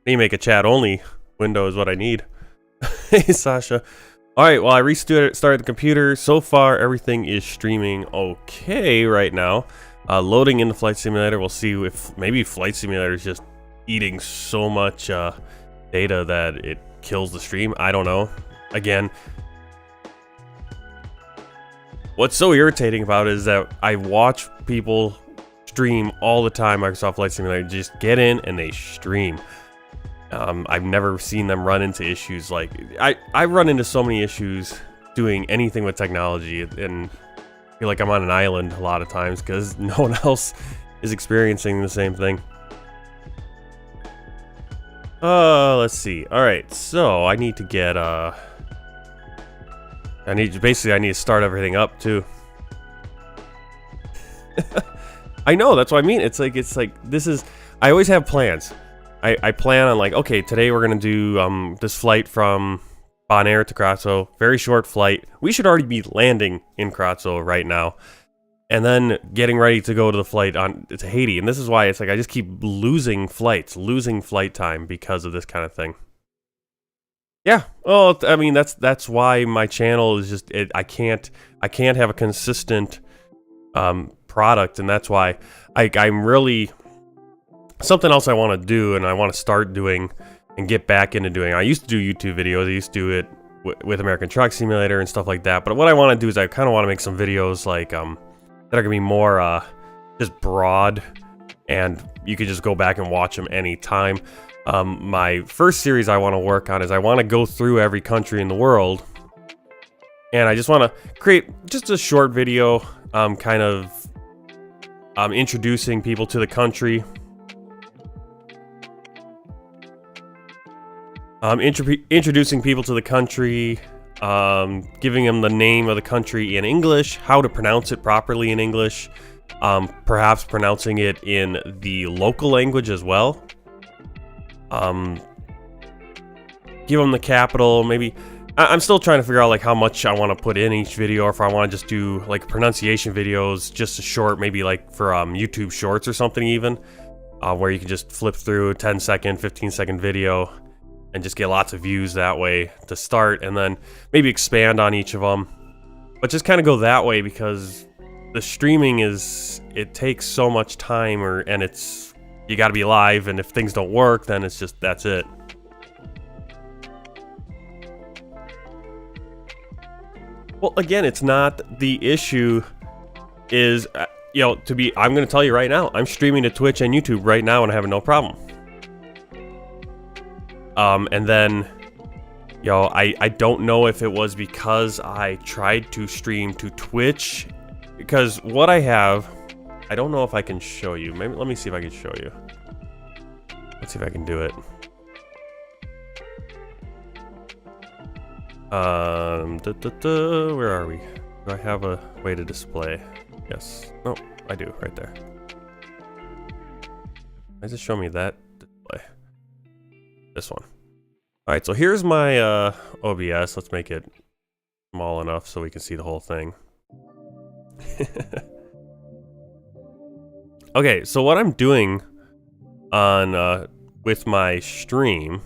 need to make a chat only window is what I need. Hey, Sasha. All right, well, I started the computer. So far, everything is streaming okay right now. Loading into Flight Simulator. We'll see if maybe Flight Simulator is just eating so much data that it kills the stream. I don't know. Again, what's so irritating about it is that I watch people stream all the time. Microsoft Flight Simulator just get in and they stream. I've never seen them run into issues like I run into so many issues doing anything with technology, and I feel like I'm on an island a lot of times because no one else is experiencing the same thing. Let's see. All right, so I need to get I need to start everything up too. I know, that's what I mean. It's like this is, I always have plans. I plan on like, okay, today we're gonna do this flight from Bonaire to Curaçao. Very short flight. We should already be landing in Curaçao right now, and then getting ready to go to the flight on to Haiti. And this is why it's like I just keep losing flights, losing flight time because of this kind of thing. Yeah, well, I mean that's why my channel is just I can't have a consistent product, and that's why I'm really. Something else I want to do, and I want to start doing and get back into doing. I used to do YouTube videos. I used to do it with American Truck Simulator and stuff like that. But what I want to do is I kind of want to make some videos like that are gonna be more just broad, and you could just go back and watch them anytime. My first series I want to work on is I want to go through every country in the world, and I just want to create just a short video, kind of introducing people to the country. Introducing people to the country, giving them the name of the country in English, how to pronounce it properly in English, perhaps pronouncing it in the local language as well. Give them the capital, maybe. I'm still trying to figure out like how much I want to put in each video, or if I want to just do like pronunciation videos, just a short, maybe like for YouTube Shorts or something even, where you can just flip through a 10-second, 15-second video and just get lots of views that way to start, and then maybe expand on each of them. But just kind of go that way, because the streaming it takes so much time, and it's, you got to be live, and if things don't work, then it's just, that's it. Well, again, it's not the issue is, you know, I'm going to tell you right now, I'm streaming to Twitch and YouTube right now and I have no problem. And then, you know, I don't know if it was because I tried to stream to Twitch, because what I have, I don't know if I can show you. Maybe, let me see if I can show you. Let's see if I can do it. Where are we? Do I have a way to display? Yes. No, I do, right there. Why does it show me that display? This one. Alright, so here's my OBS. Let's make it small enough so we can see the whole thing. Okay, so what I'm doing on with my stream,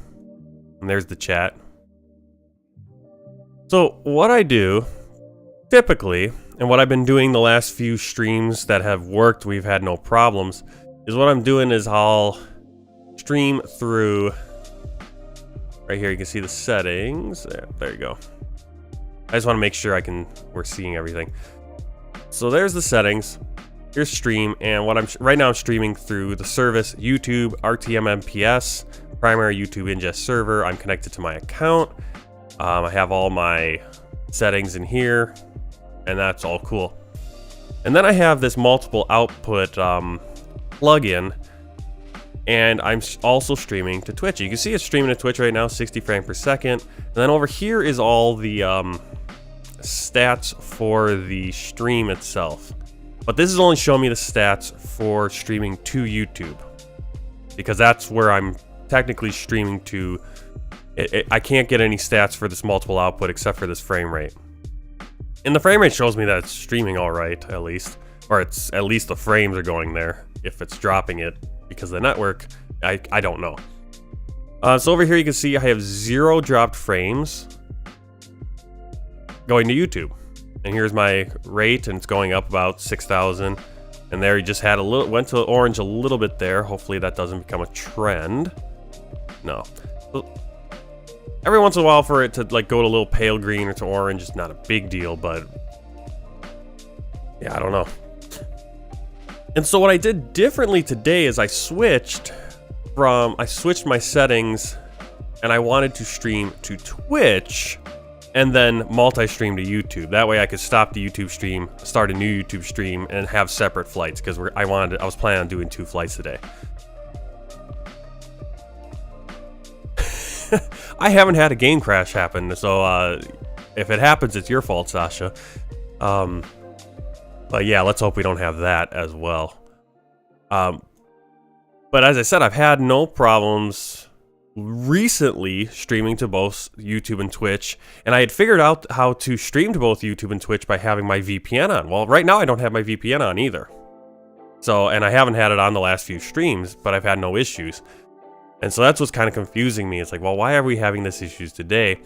and there's the chat. So what I do typically, and what I've been doing the last few streams that have worked, we've had no problems, is what I'm doing is I'll stream through. Right here, you can see the settings. There you go. I just want to make sure we're seeing everything. So there's the settings. Here's stream, and right now I'm streaming through the service YouTube RTMMPS, primary YouTube ingest server. I'm connected to my account. I have all my settings in here, and that's all cool. And then I have this multiple output plugin. And I'm also streaming to Twitch. You can see it's streaming to Twitch right now, 60 frames per second. And then over here is all the stats for the stream itself. But this is only showing me the stats for streaming to YouTube, because that's where I'm technically streaming to. I can't get any stats for this multiple output except for this frame rate. And the frame rate shows me that it's streaming all right, at least. Or it's at least the frames are going there. If it's dropping it because of the network, I don't know. So over here you can see I have 0 dropped frames going to YouTube. And here's my rate, and it's going up about 6,000. And there he just had a little, went to orange a little bit there. Hopefully that doesn't become a trend. No. Every once in a while for it to like go to a little pale green or to orange is not a big deal, but yeah, I don't know. And so what I did differently today is I switched my settings, and I wanted to stream to Twitch and then multi-stream to YouTube. That way I could stop the YouTube stream, start a new YouTube stream, and have separate flights, because I was planning on doing 2 flights today. I haven't had a game crash happen, so if it happens, it's your fault, Sasha. But yeah, let's hope we don't have that as well. But as I said, I've had no problems recently streaming to both YouTube and Twitch, and I had figured out how to stream to both YouTube and Twitch by having my VPN on. Well, right now I don't have my VPN on either. So, and I haven't had it on the last few streams, but I've had no issues. And so that's what's kind of confusing me. It's like, well, why are we having this issues today?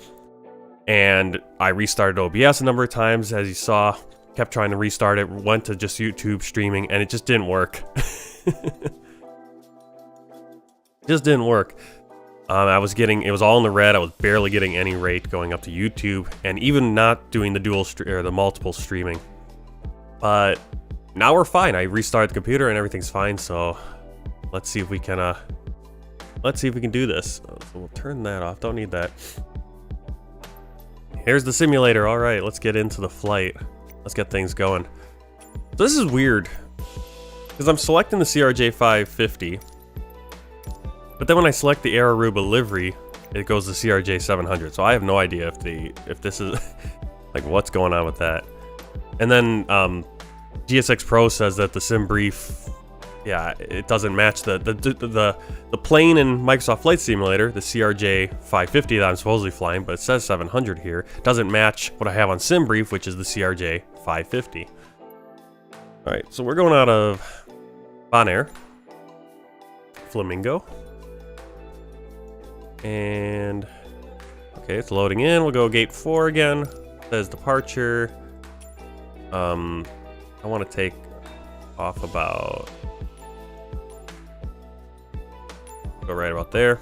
And I restarted OBS a number of times, as you saw. Kept trying to restart it, went to just YouTube streaming, and it just didn't work. Just didn't work. It was all in the red. I was barely getting any rate going up to YouTube, and even not doing the the multiple streaming. But now we're fine. I restarted the computer and everything's fine. So let's see if we can do this. So we'll turn that off. Don't need that. Here's the simulator. All right, let's get into the flight. Let's get things going. So this is weird, because I'm selecting the CRJ5 50, but then when I select the Aruba livery, it goes to CRJ 700. So I have no idea if this is like what's going on with that. And then GSX Pro says that the sim brief, yeah, it doesn't match the plane in Microsoft Flight Simulator, the CRJ 550 that I'm supposedly flying, but it says 700 here, doesn't match what I have on sim brief, which is the CRJ 550. All right, so we're going out of Bonaire, Flamingo, and okay, it's loading in. We'll go gate 4 again. It says departure. I want to take off about. Go right about there.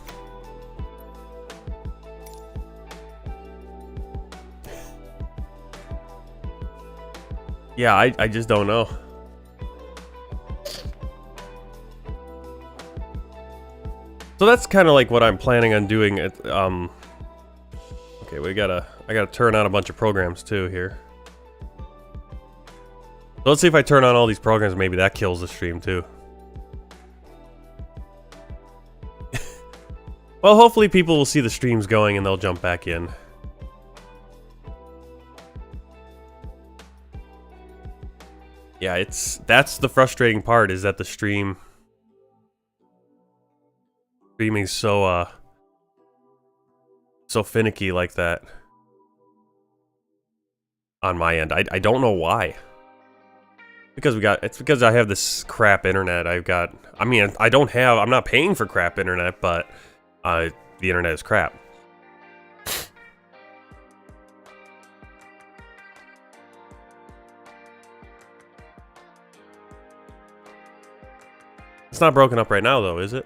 Yeah, I just don't know. So that's kind of like what I'm planning on doing. Okay, I gotta turn on a bunch of programs too here. So let's see if I turn on all these programs. Maybe that kills the stream too. Well, hopefully people will see the streams going and they'll jump back in. Yeah, that's the frustrating part, is that the streaming so finicky like that on my end. I don't know why. It's because I have this crap internet. I'm not paying for crap internet, but the internet is crap. It's not broken up right now, though, is it?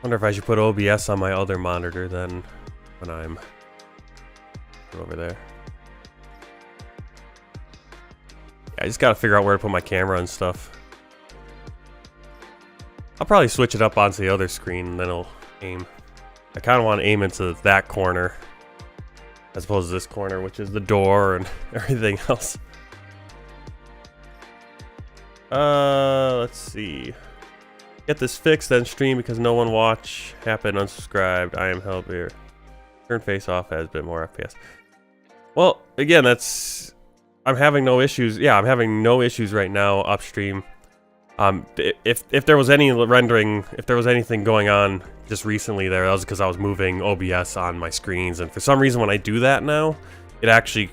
Wonder if I should put OBS on my other monitor then when I'm over there. Yeah, I just gotta figure out where to put my camera and stuff. I'll probably switch it up onto the other screen and then it'll aim. I kind of want to aim into that corner as opposed to this corner, which is the door and everything else. Let's see. Get this fixed, then stream because no one watch. Happen unsubscribed. I am help here. Turn face off has a bit more FPS. Well, again, I'm having no issues. Yeah, I'm having no issues right now upstream. If there was any rendering, if there was anything going on just recently there, that was because I was moving OBS on my screens, and for some reason when I do that now, it actually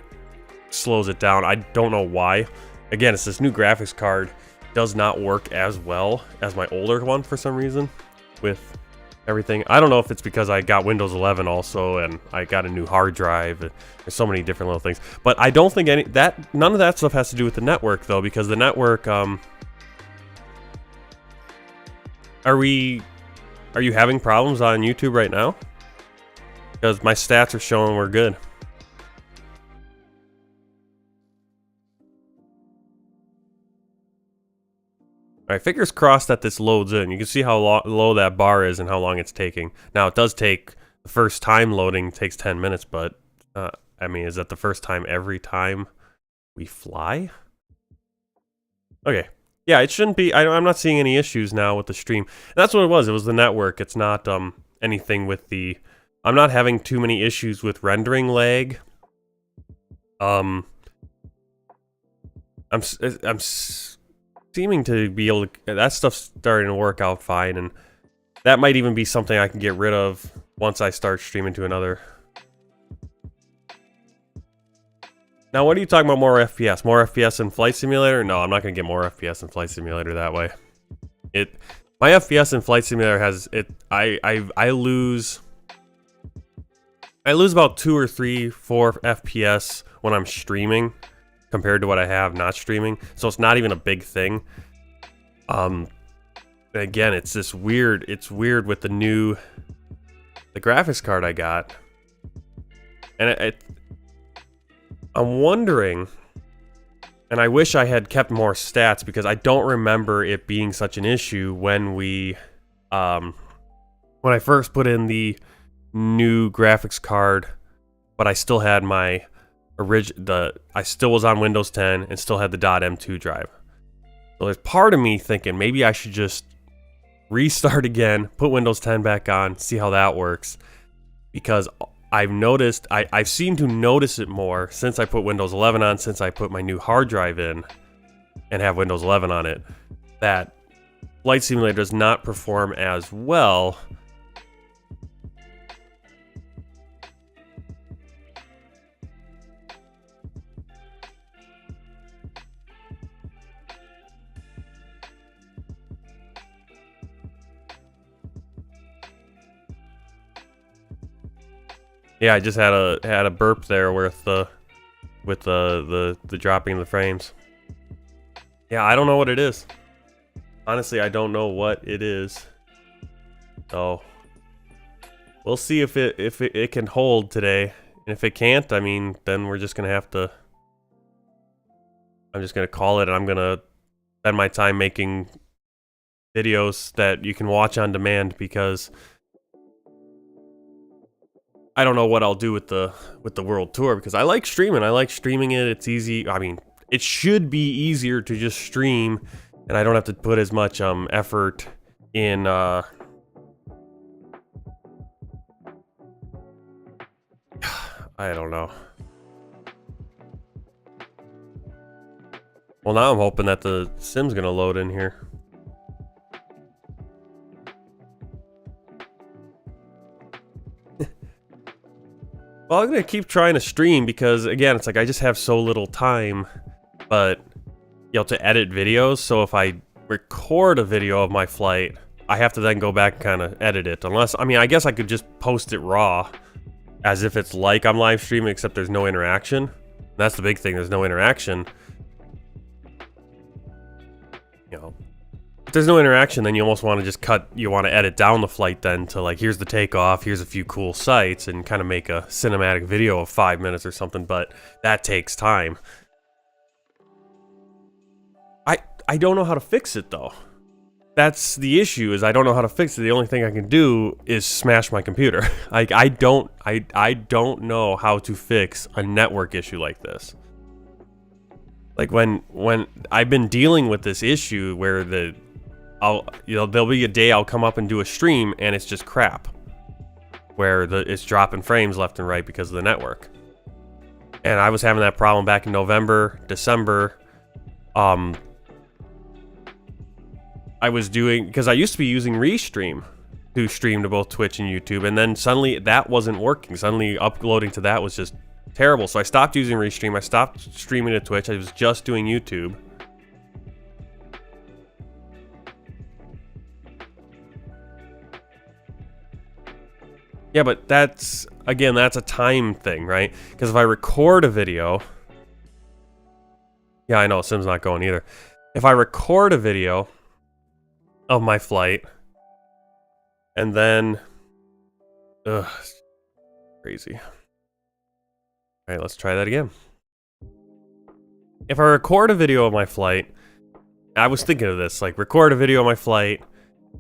slows it down. I don't know why. Again, it's this new graphics card, does not work as well as my older one for some reason with everything. I don't know if it's because I got Windows 11 also, and I got a new hard drive. There's so many different little things, but I don't think none of that stuff has to do with the network though, because the network, Are you having problems on YouTube right now? Because my stats are showing we're good. Alright, fingers crossed that this loads in. You can see how low that bar is and how long it's taking. Now, it does take, the first time loading takes 10 minutes, but, I mean, is that the first time every time we fly? Okay. Yeah, it shouldn't be. I'm not seeing any issues now with the stream. And that's what it was. It was the network. It's not anything with the. I'm not having too many issues with rendering lag. I'm seeming to be able to. That stuff's starting to work out fine, and that might even be something I can get rid of once I start streaming to another. Now, what are you talking about? More FPS? More FPS in Flight Simulator? No, I'm not going to get more FPS in Flight Simulator that way. My FPS in Flight Simulator has it. I lose about 2 or 3, 4 FPS when I'm streaming compared to what I have not streaming. So it's not even a big thing. Again, it's this weird. It's weird with the graphics card I got, and I'm wondering, and I wish I had kept more stats because I don't remember it being such an issue when I first put in the new graphics card, but I still had my I still was on Windows 10 and still had the .m2 drive. So there's part of me thinking maybe I should just restart again, put Windows 10 back on, see how that works, because I've noticed, I've seemed to notice it more since I put Windows 11 on, since I put my new hard drive in and have Windows 11 on it, that Flight Simulator does not perform as well. Yeah, I just had a burp there with the dropping of the frames. Yeah, I don't know what it is. Honestly, I don't know what it is. So we'll see if it can hold today. And if it can't, I mean, then we're just gonna have to. I'm just gonna call it, and I'm gonna spend my time making videos that you can watch on demand, because I don't know what I'll do with the world tour, because I like streaming. I like streaming it. It's easy. I mean, it should be easier to just stream, and I don't have to put as much effort in I don't know. Well, now I'm hoping that the sim's gonna load in here. Well, I'm going to keep trying to stream because, again, it's like I just have so little time, but, you know, to edit videos. So if I record a video of my flight, I have to then go back and kind of edit it. Unless, I mean, I guess I could just post it raw as if it's like I'm live streaming, except there's no interaction. And that's the big thing. There's no interaction. You know, if there's no interaction, then you almost want to just you want to edit down the flight then to, like, here's the takeoff, here's a few cool sights, and kind of make a cinematic video of 5 minutes or something, but that takes time. I don't know how to fix it, though. That's the issue, is I don't know how to fix it. The only thing I can do is smash my computer. Like, I don't know how to fix a network issue like this. Like, when I've been dealing with this issue where there'll be a day I'll come up and do a stream and it's just crap, where it's dropping frames left and right because of the network. And I was having that problem back in November, December. I was doing, because I used to be using Restream to stream to both Twitch and YouTube, and then suddenly that wasn't working. Suddenly uploading to that was just terrible. So I stopped using Restream. I stopped streaming to Twitch. I was just doing YouTube. Yeah, but that's, again, that's a time thing, right? Because if I record a video... Yeah, I know, Sim's not going either. If I record a video of my flight, and then... Ugh, crazy. Alright, let's try that again. If I record a video of my flight, I was thinking of this, like, record a video of my flight,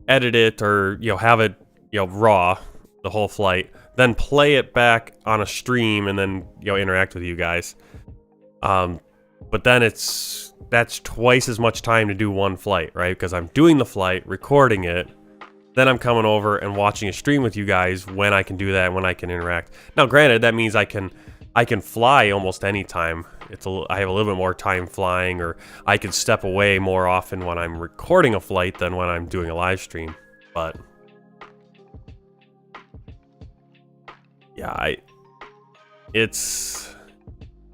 edit it, or, you know, have it, you know, raw, the whole flight, then play it back on a stream, and then, you know, interact with you guys. But then that's twice as much time to do one flight, right? Because I'm doing the flight, recording it, then I'm coming over and watching a stream with you guys when I can do that, when I can interact. Now, granted, that means I can fly almost any time. I have a little bit more time flying, or I can step away more often when I'm recording a flight than when I'm doing a live stream. But yeah, it's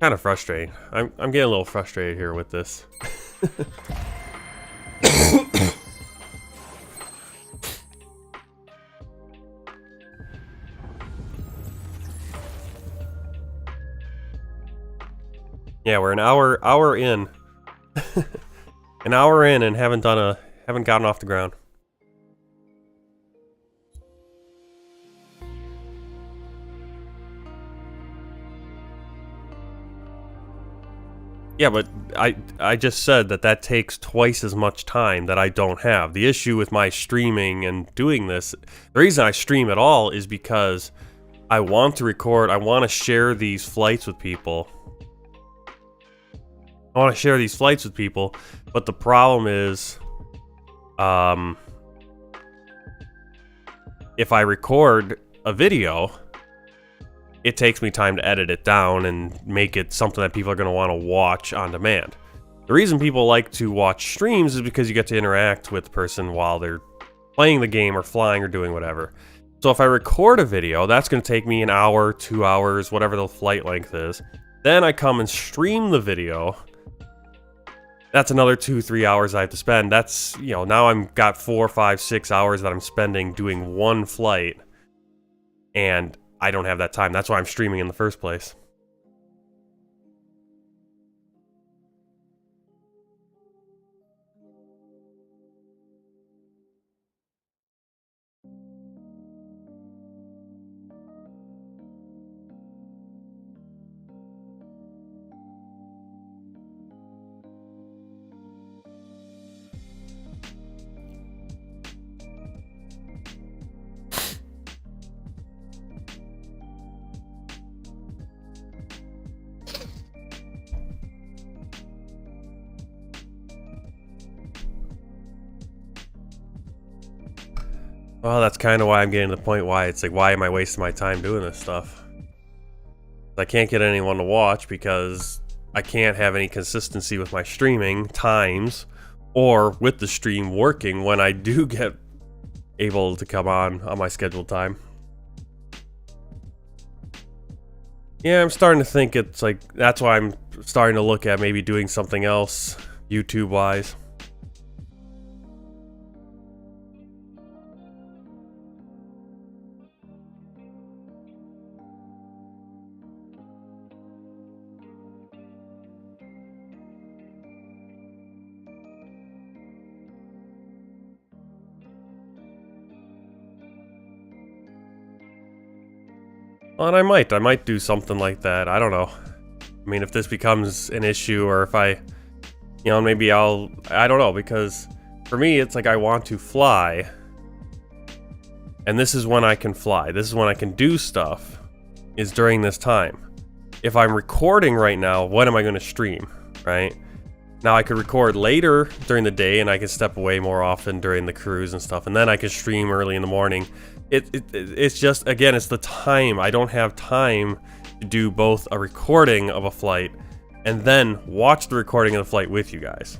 kind of frustrating. I'm getting a little frustrated here with this. Yeah, we're an hour in. An hour in and haven't gotten off the ground. Yeah, but I just said that takes twice as much time that I don't have. The issue with my streaming and doing this, the reason I stream at all is because I want to record, I want to share these flights with people. But the problem is, if I record a video, it takes me time to edit it down and make it something that people are going to want to watch on demand. The reason people like to watch streams is because you get to interact with the person while they're playing the game or flying or doing whatever. So if I record a video, that's going to take me an hour, 2 hours, whatever the flight length is. Then I come and stream the video. That's another 2-3 hours I have to spend. That's, you know, now I've got 4, 5, 6 hours that I'm spending doing one flight. And I don't have that time. That's why I'm streaming in the first place. Well, that's kind of why I'm getting to the point why it's like, why am I wasting my time doing this stuff? I can't get anyone to watch because I can't have any consistency with my streaming times or with the stream working when I do get able to come on my scheduled time. Yeah, I'm starting to think it's like, that's why I'm starting to look at maybe doing something else YouTube-wise. And I might do something like that. I don't know. I mean, if this becomes an issue, or if I, maybe I don't know, because for me, it's like I want to fly, and this is when I can fly. This is when I can do stuff, is during this time. If I'm recording right now, when am I going to stream, right? Now I could record later during the day, and I can step away more often during the cruise and stuff, and then I can stream early in the morning. It's just, again, it's the time. I don't have time to do both a recording of a flight and then watch the recording of the flight with you guys.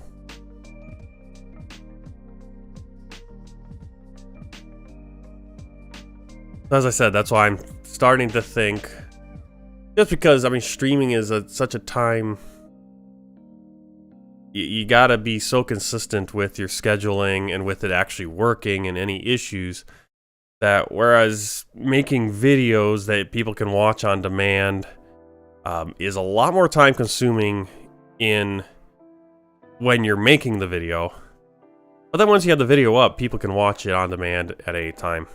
As I said, that's why I'm starting to think, just because, I mean, streaming is such a time, you gotta be so consistent with your scheduling and with it actually working and any issues, that whereas making videos that people can watch on demand is a lot more time consuming when you're making the video. But then once you have the video up, people can watch it on demand at any time.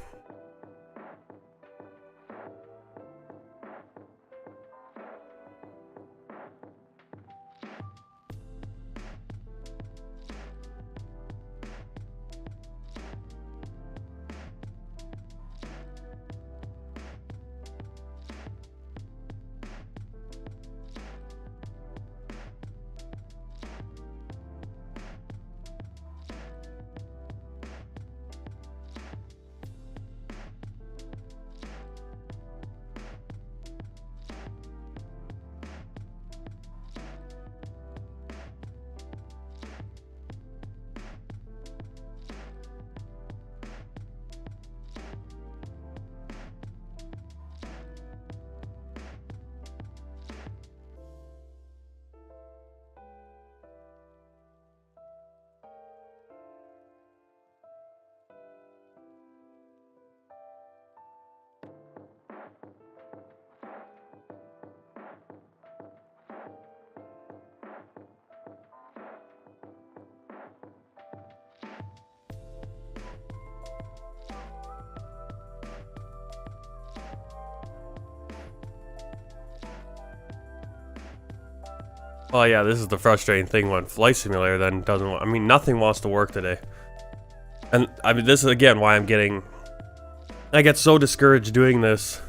Oh yeah, this is the frustrating thing when Flight Simulator then doesn't want, I mean, nothing wants to work today. And I mean, this is again why I get so discouraged doing this.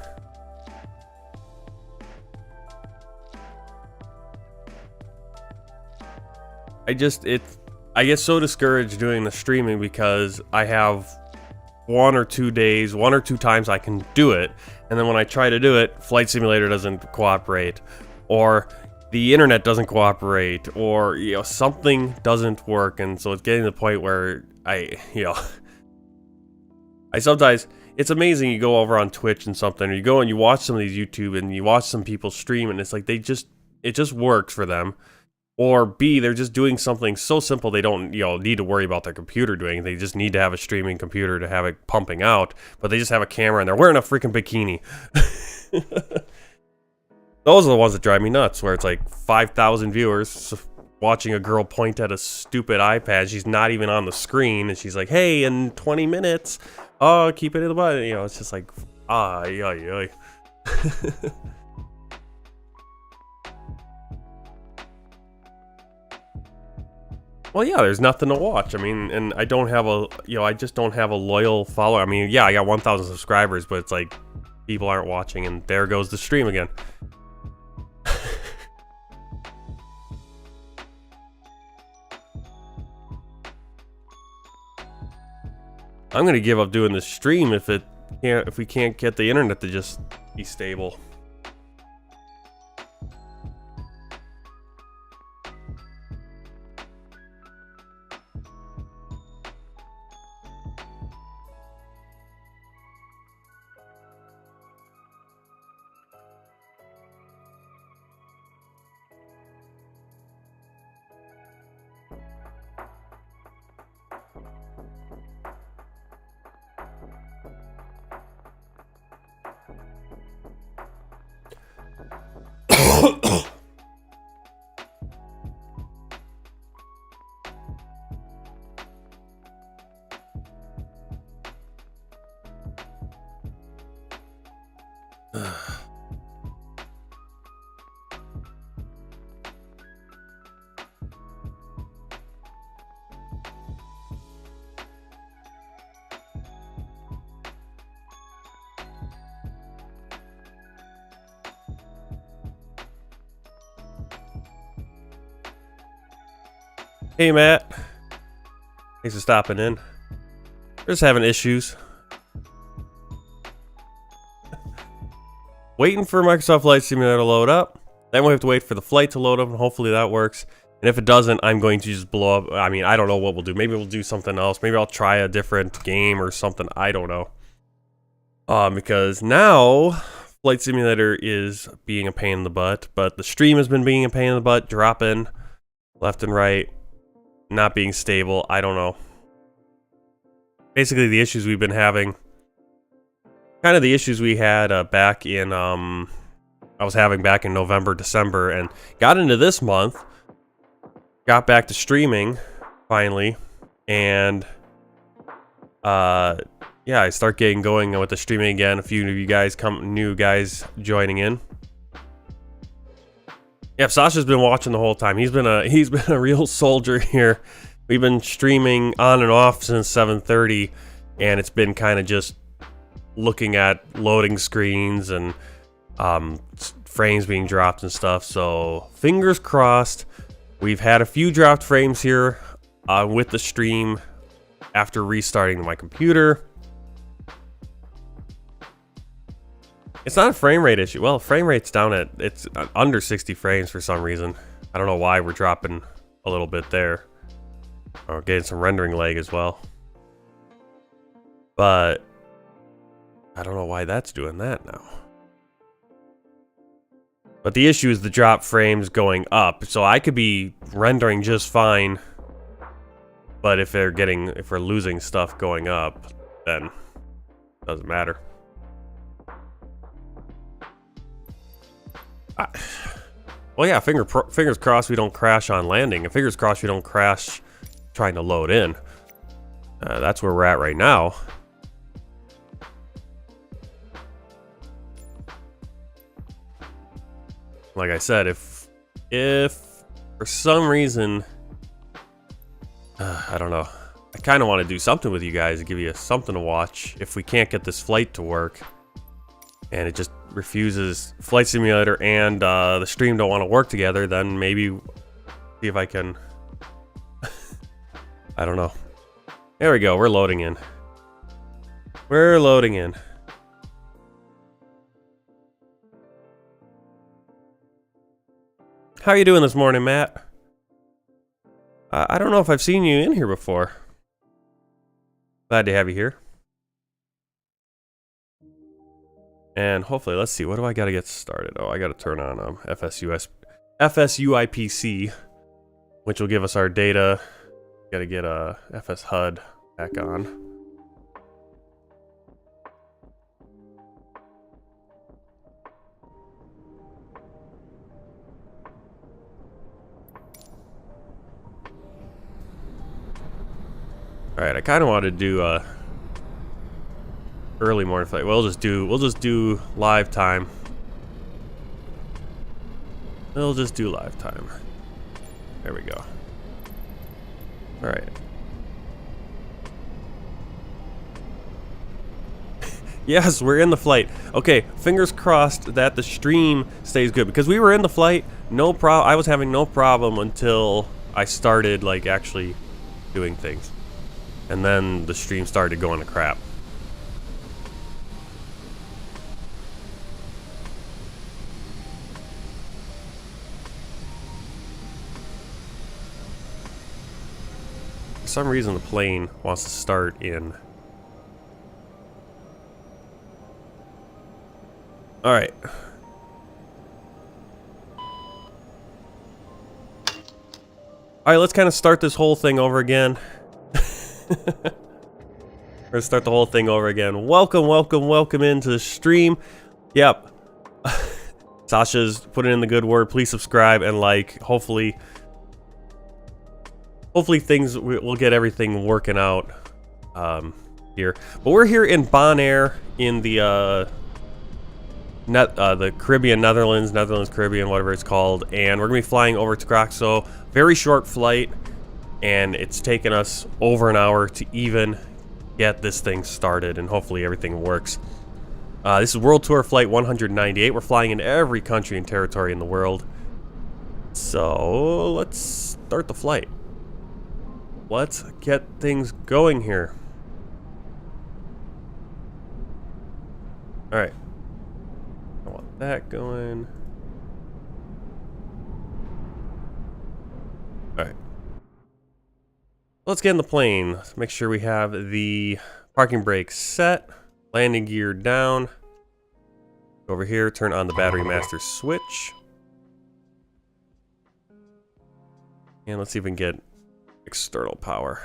I get so discouraged doing the streaming because I have 1 or 2 days, 1 or 2 times I can do it, and then when I try to do it, Flight Simulator doesn't cooperate, or the internet doesn't cooperate, or, you know, something doesn't work, and so it's getting to the point where I sometimes, it's amazing, you go over on Twitch and something, or you go and you watch some of these YouTube, and you watch some people stream, and it's like, it just works for them. Or B, they're just doing something so simple they don't, need to worry about their computer doing. They just need to have a streaming computer to have it pumping out, but they just have a camera and they're wearing a freaking bikini. Those are the ones that drive me nuts, where it's like 5,000 viewers watching a girl point at a stupid iPad. She's not even on the screen, and she's like, hey, in 20 minutes, oh, keep it in the button. It's just like, yeah. Well, yeah, there's nothing to watch. I mean, and I don't have I just don't have a loyal follower. I mean, yeah, I got 1,000 subscribers, but it's like, people aren't watching, and there goes the stream again. I'm gonna give up doing this stream if we can't get the internet to just be stable. Hey Matt, thanks for stopping in. We're just having issues. Waiting for Microsoft Flight Simulator to load up. Then we have to wait for the flight to load up, and hopefully that works. And if it doesn't, I'm going to just blow up. I mean, I don't know what we'll do. Maybe we'll do something else. Maybe I'll try a different game or something. I don't know. Because now Flight Simulator is being a pain in the butt, but the stream has been being a pain in the butt, dropping left and right, not being stable. I don't know. Basically, the issues we've been having, kind of the issues we had back in, I was having back in November, December, and got into this month, got back to streaming, finally, and, yeah, I start getting going with the streaming again. A few of you guys new guys joining in. Yeah, Sasha's been watching the whole time. He's been a real soldier here. We've been streaming on and off since 7:30, and it's been kind of just looking at loading screens and frames being dropped and stuff. So fingers crossed. We've had a few dropped frames here with the stream after restarting my computer. It's not a frame rate issue. Well, frame rate's down at, it's under 60 frames for some reason. I don't know why we're dropping a little bit there. Or getting some rendering lag as well. But I don't know why that's doing that now. But the issue is the drop frames going up. So I could be rendering just fine. But if we're losing stuff going up, then it doesn't matter. Well, yeah, fingers crossed we don't crash on landing, and fingers crossed we don't crash trying to load in. That's where we're at right now. Like I said, if for some reason, I don't know, I kind of want to do something with you guys to give you something to watch if we can't get this flight to work. And it just refuses, Flight Simulator and the stream don't want to work together, then maybe see if I can, I don't know. There we go, we're loading in. We're loading in. How are you doing this morning, Matt? I don't know if I've seen you in here before. Glad to have you here. And hopefully, let's see, what do I got to get started? Oh, I got to turn on FSUIPC, which will give us our data. Got to get a FS HUD back on. All right, I kind of want to do early morning flight. We'll just do live time. We'll just do live time. There we go. All right. Yes, we're in the flight. Okay, fingers crossed that the stream stays good, because we were in the flight, no problem. I was having no problem until I started like actually doing things, and then the stream started going to crap. For some reason the plane wants to start in. All right. All right, let's kind of start this whole thing over again. We're gonna start the whole thing over again. Welcome into the stream. Yep. Sasha's putting in the good word. Please subscribe and like. Hopefully things, we'll get everything working out here. But we're here in Bonaire in the Caribbean, Netherlands, Caribbean, whatever it's called, and we're gonna be flying over to Curaçao. Very short flight, and it's taken us over an hour to even get this thing started, and hopefully everything works. This is World Tour Flight 198. We're flying in every country and territory in the world. So let's start the flight. Let's get things going here. All right. I want that going. All right. Let's get in the plane. Let's make sure we have the parking brake set. Landing gear down. Over here, turn on the battery master switch. And let's see if we can get external power.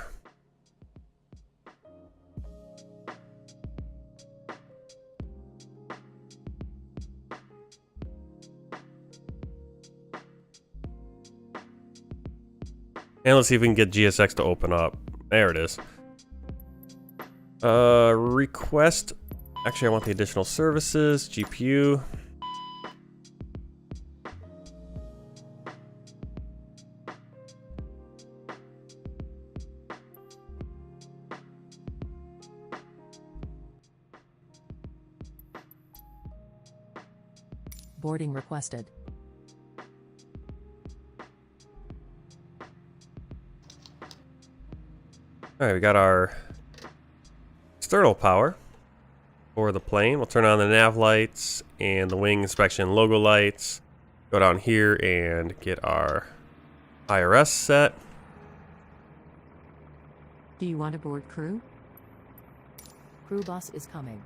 And let's see if we can get GSX to open up. There it is. Request. Actually, I want the additional services. GPU. Boarding requested. Alright, we got our external power for the plane. We'll turn on the nav lights and the wing inspection logo lights. Go down here and get our IRS set. Do you want to board crew? Crew bus is coming.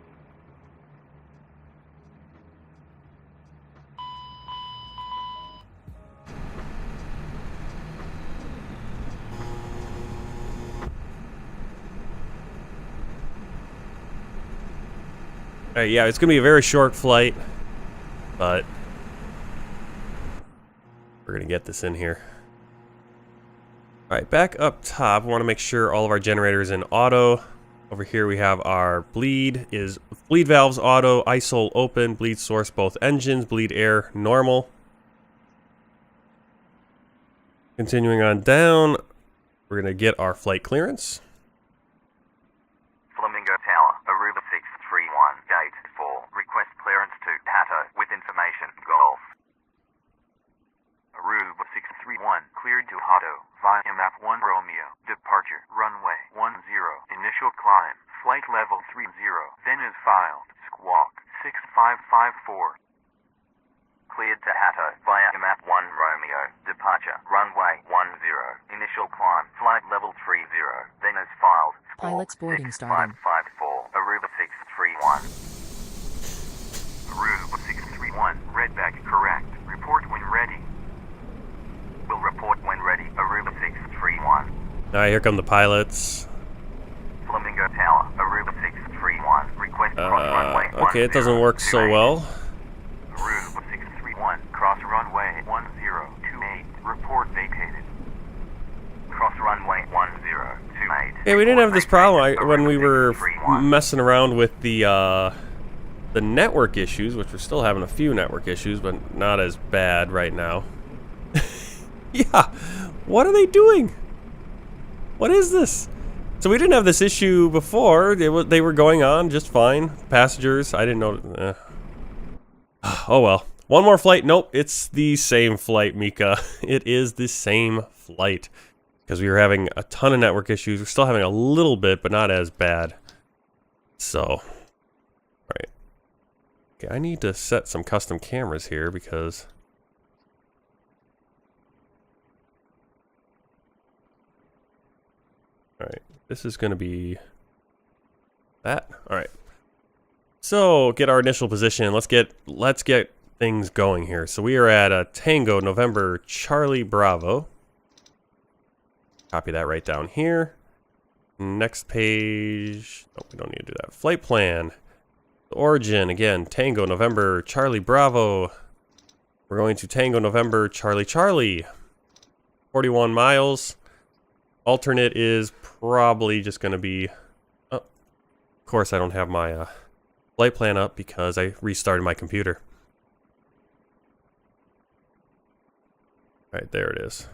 Alright, yeah, it's going to be a very short flight, but we're going to get this in here. Alright, back up top, we want to make sure all of our generators in auto. Over here we have our bleed valves auto, ISOL open, bleed source both engines, bleed air normal. Continuing on down, we're going to get our flight clearance. Flamingo Tower, Aruba 631, Gate 4. Request clearance to Hato with information, Golf. Aruba 631, cleared to Hato, via map 1 Romeo. Departure, runway 10, initial climb, flight level 30, then is filed, squawk 6554. Cleared to Hato, via map 1 Romeo. Departure, runway 10, initial climb, flight level 30, then is filed, Pilot's boarding starting. 6554, Aruba 631. Aruba 631, Redback correct. Report when ready. Will report when ready, Aruba 631. Alright, here come the pilots. Flamingo Tower, Aruba 631. Request cross runway 10. Okay, it doesn't work so well. Aruba 631, cross runway 1028. Report vacated. Cross runway 1028. Hey, we didn't have this problem when we were messing around with the network issues, which we're still having a few network issues, but not as bad right now. Yeah, what are they doing? What is this? So we didn't have this issue before. They were going on just fine. Passengers, I didn't know. Oh well. One more flight. Nope, it's the same flight, Mika. It is the same flight. Because we were having a ton of network issues. We're still having a little bit, but not as bad. So, alright. Okay, I need to set some custom cameras here because... Alright, this is going to be that. Alright. So, get our initial position. Let's get things going here. So we are at a Tango November Charlie Bravo. Copy that right down here. Next page. Oh, we don't need to do that. Flight plan. The origin, again, Tango November Charlie Bravo. We're going to Tango November Charlie Charlie. 41 miles. Alternate is probably just going to be... Oh, of course, I don't have my flight plan up because I restarted my computer. Alright, there it is.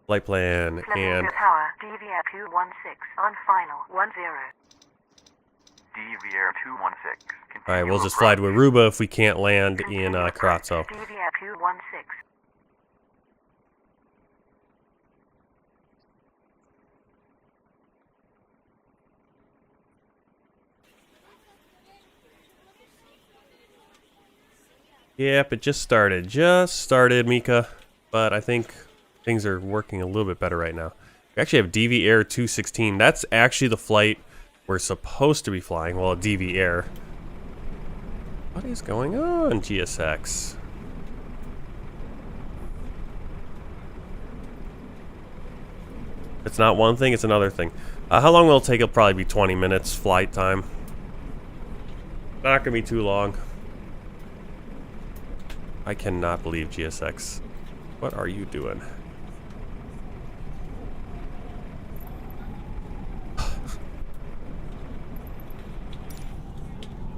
Flight plan and... Tower, Divi 216, on final, 10. Divi Air 216. Alright, we'll just fly to Aruba if we can't land in Curaçao. Divi 216. Yep, it just started. Just started, Mika. But I think things are working a little bit better right now. We actually have Divi Air 216. That's actually the flight we're supposed to be flying. Well, a Divi Air. What is going on, GSX? It's not one thing, it's another thing. How long will it take? It'll probably be 20 minutes flight time. Not gonna be too long. I cannot believe GSX. What are you doing?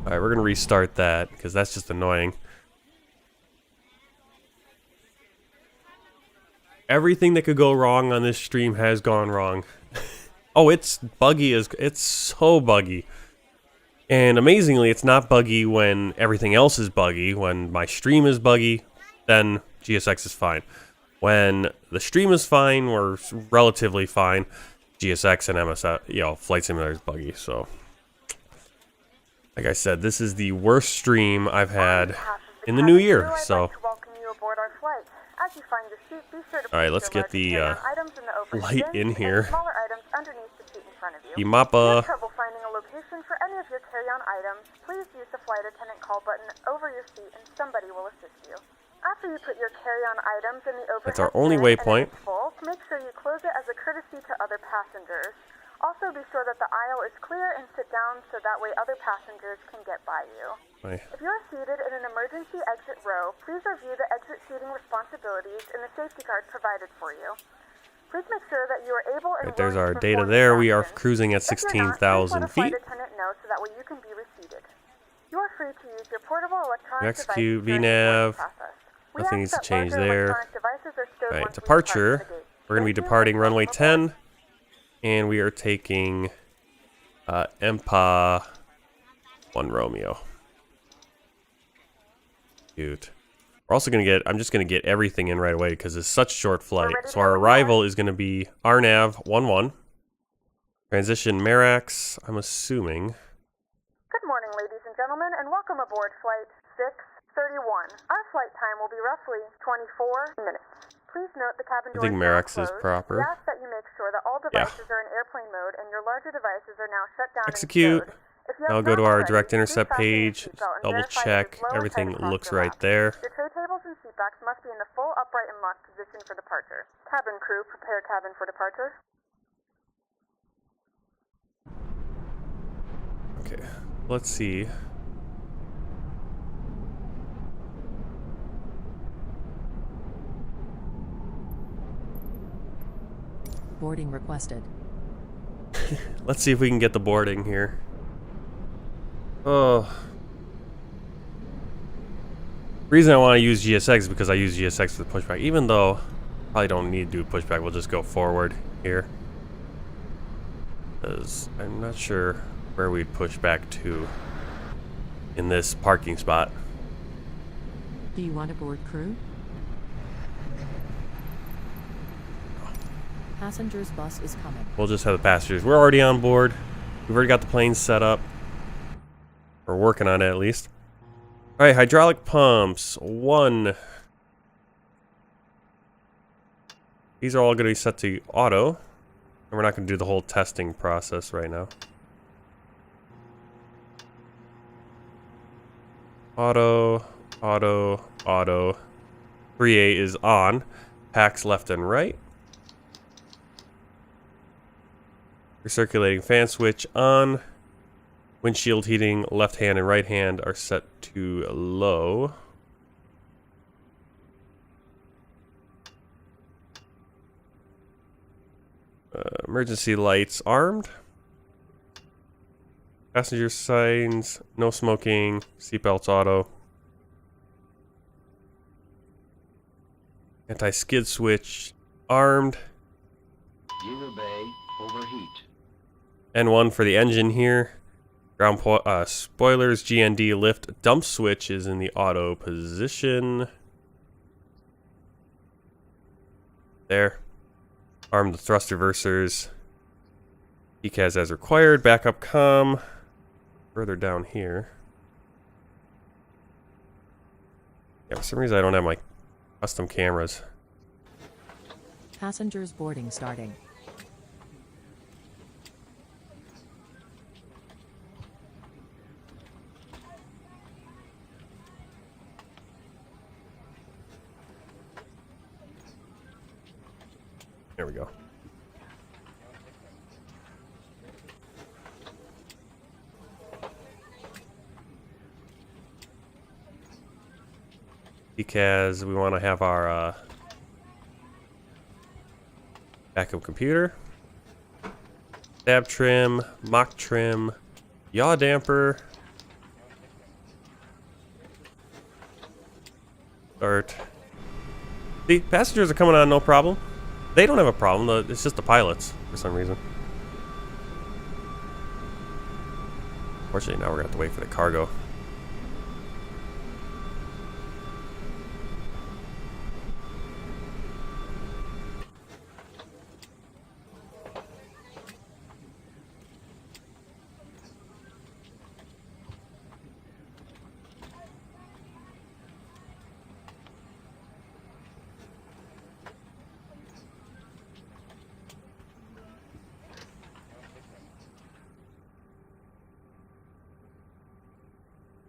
Alright, we're gonna restart that because that's just annoying. Everything that could go wrong on this stream has gone wrong. Oh, it's buggy it's so buggy. And amazingly, it's not buggy when everything else is buggy. When my stream is buggy, then GSX is fine. When the stream is fine, or relatively fine, GSX and MSFS, Flight Simulator is buggy. So, like I said, this is the worst stream I've had in the new year. So, alright, let's get the light in here. Imapa. Finding a location for any of your carry-on items, please use the flight attendant call button over your seat and somebody will assist you. After you put your carry-on items in the overhead That's our only bin waypoint. and it's full, make sure you close it as a courtesy to other passengers. Also be sure that the aisle is clear and sit down so that way other passengers can get by you. If you are seated in an emergency exit row, please review the exit seating responsibilities in the safety card provided for you. Please make sure that you are able and There's willing our to data perform there. We are instructions. cruising at If you're not, 16,000 please let a feet. flight attendant know so that way you can be reseated. You are free to use your portable electronic Execute devices during the VNav. boarding process. We Nothing ask needs to that change larger there. electronic devices are stowed Alright, once we departure. depart from the gate. We're going to be Thank you, departing and runway welcome 10. And we are taking EMPA 1 Romeo. Cute. We're also going to get, I'm just going to get everything in right away because it's such a short flight. So our arrival is going to be RNAV 11. Transition Merax, I'm assuming. Good morning, ladies and gentlemen, and welcome aboard Flight 631. Our flight time will be roughly 24 minutes. Please note the cabin doors I think are Merax is closed. proper. We ask that you make sure that all devices are in airplane mode and your larger devices are now shut down Execute. and stowed. If you have Now go to not our already, direct please intercept fasten your page, seatbelt and double verify that check, it's low and everything tight across looks your right lap. there. Your tray tables and seat backs must be in the full upright and locked position for departure. Cabin crew, prepare cabin for departure. Okay, let's see. Boarding requested. Let's see if we can get the boarding here. Oh. The reason I want to use GSX is because I use GSX for the pushback. Even though I probably don't need to do pushback, we'll just go forward here. Because I'm not sure where we'd push back to in this parking spot. Do you want to board crew? Passengers bus is coming. We'll just have the passengers. We're already on board. We've already got the plane set up. We're working on it at least. Alright, hydraulic pumps. 1. These are all going to be set to auto. And we're not going to do the whole testing process right now. Auto, auto, auto. 3A is on. Packs left and right. Recirculating fan switch on. Windshield heating left hand and right hand are set to low. Emergency lights armed. Passenger signs, no smoking, seatbelts auto. Anti-skid switch armed. User bay overheat. N1 for the engine here. Ground spoilers, GND lift dump switch is in the auto position. There. Arm the thrust reversers. ECAS as required. Backup comm. Further down here. Yeah, for some reason I don't have my custom cameras. Passengers boarding starting. There we go. Because we want to have our backup computer, stab trim, mock trim, yaw damper, start. See, passengers are coming on no problem. They don't have a problem. It's just the pilots for some reason. Fortunately, now we're gonna have to wait for the cargo.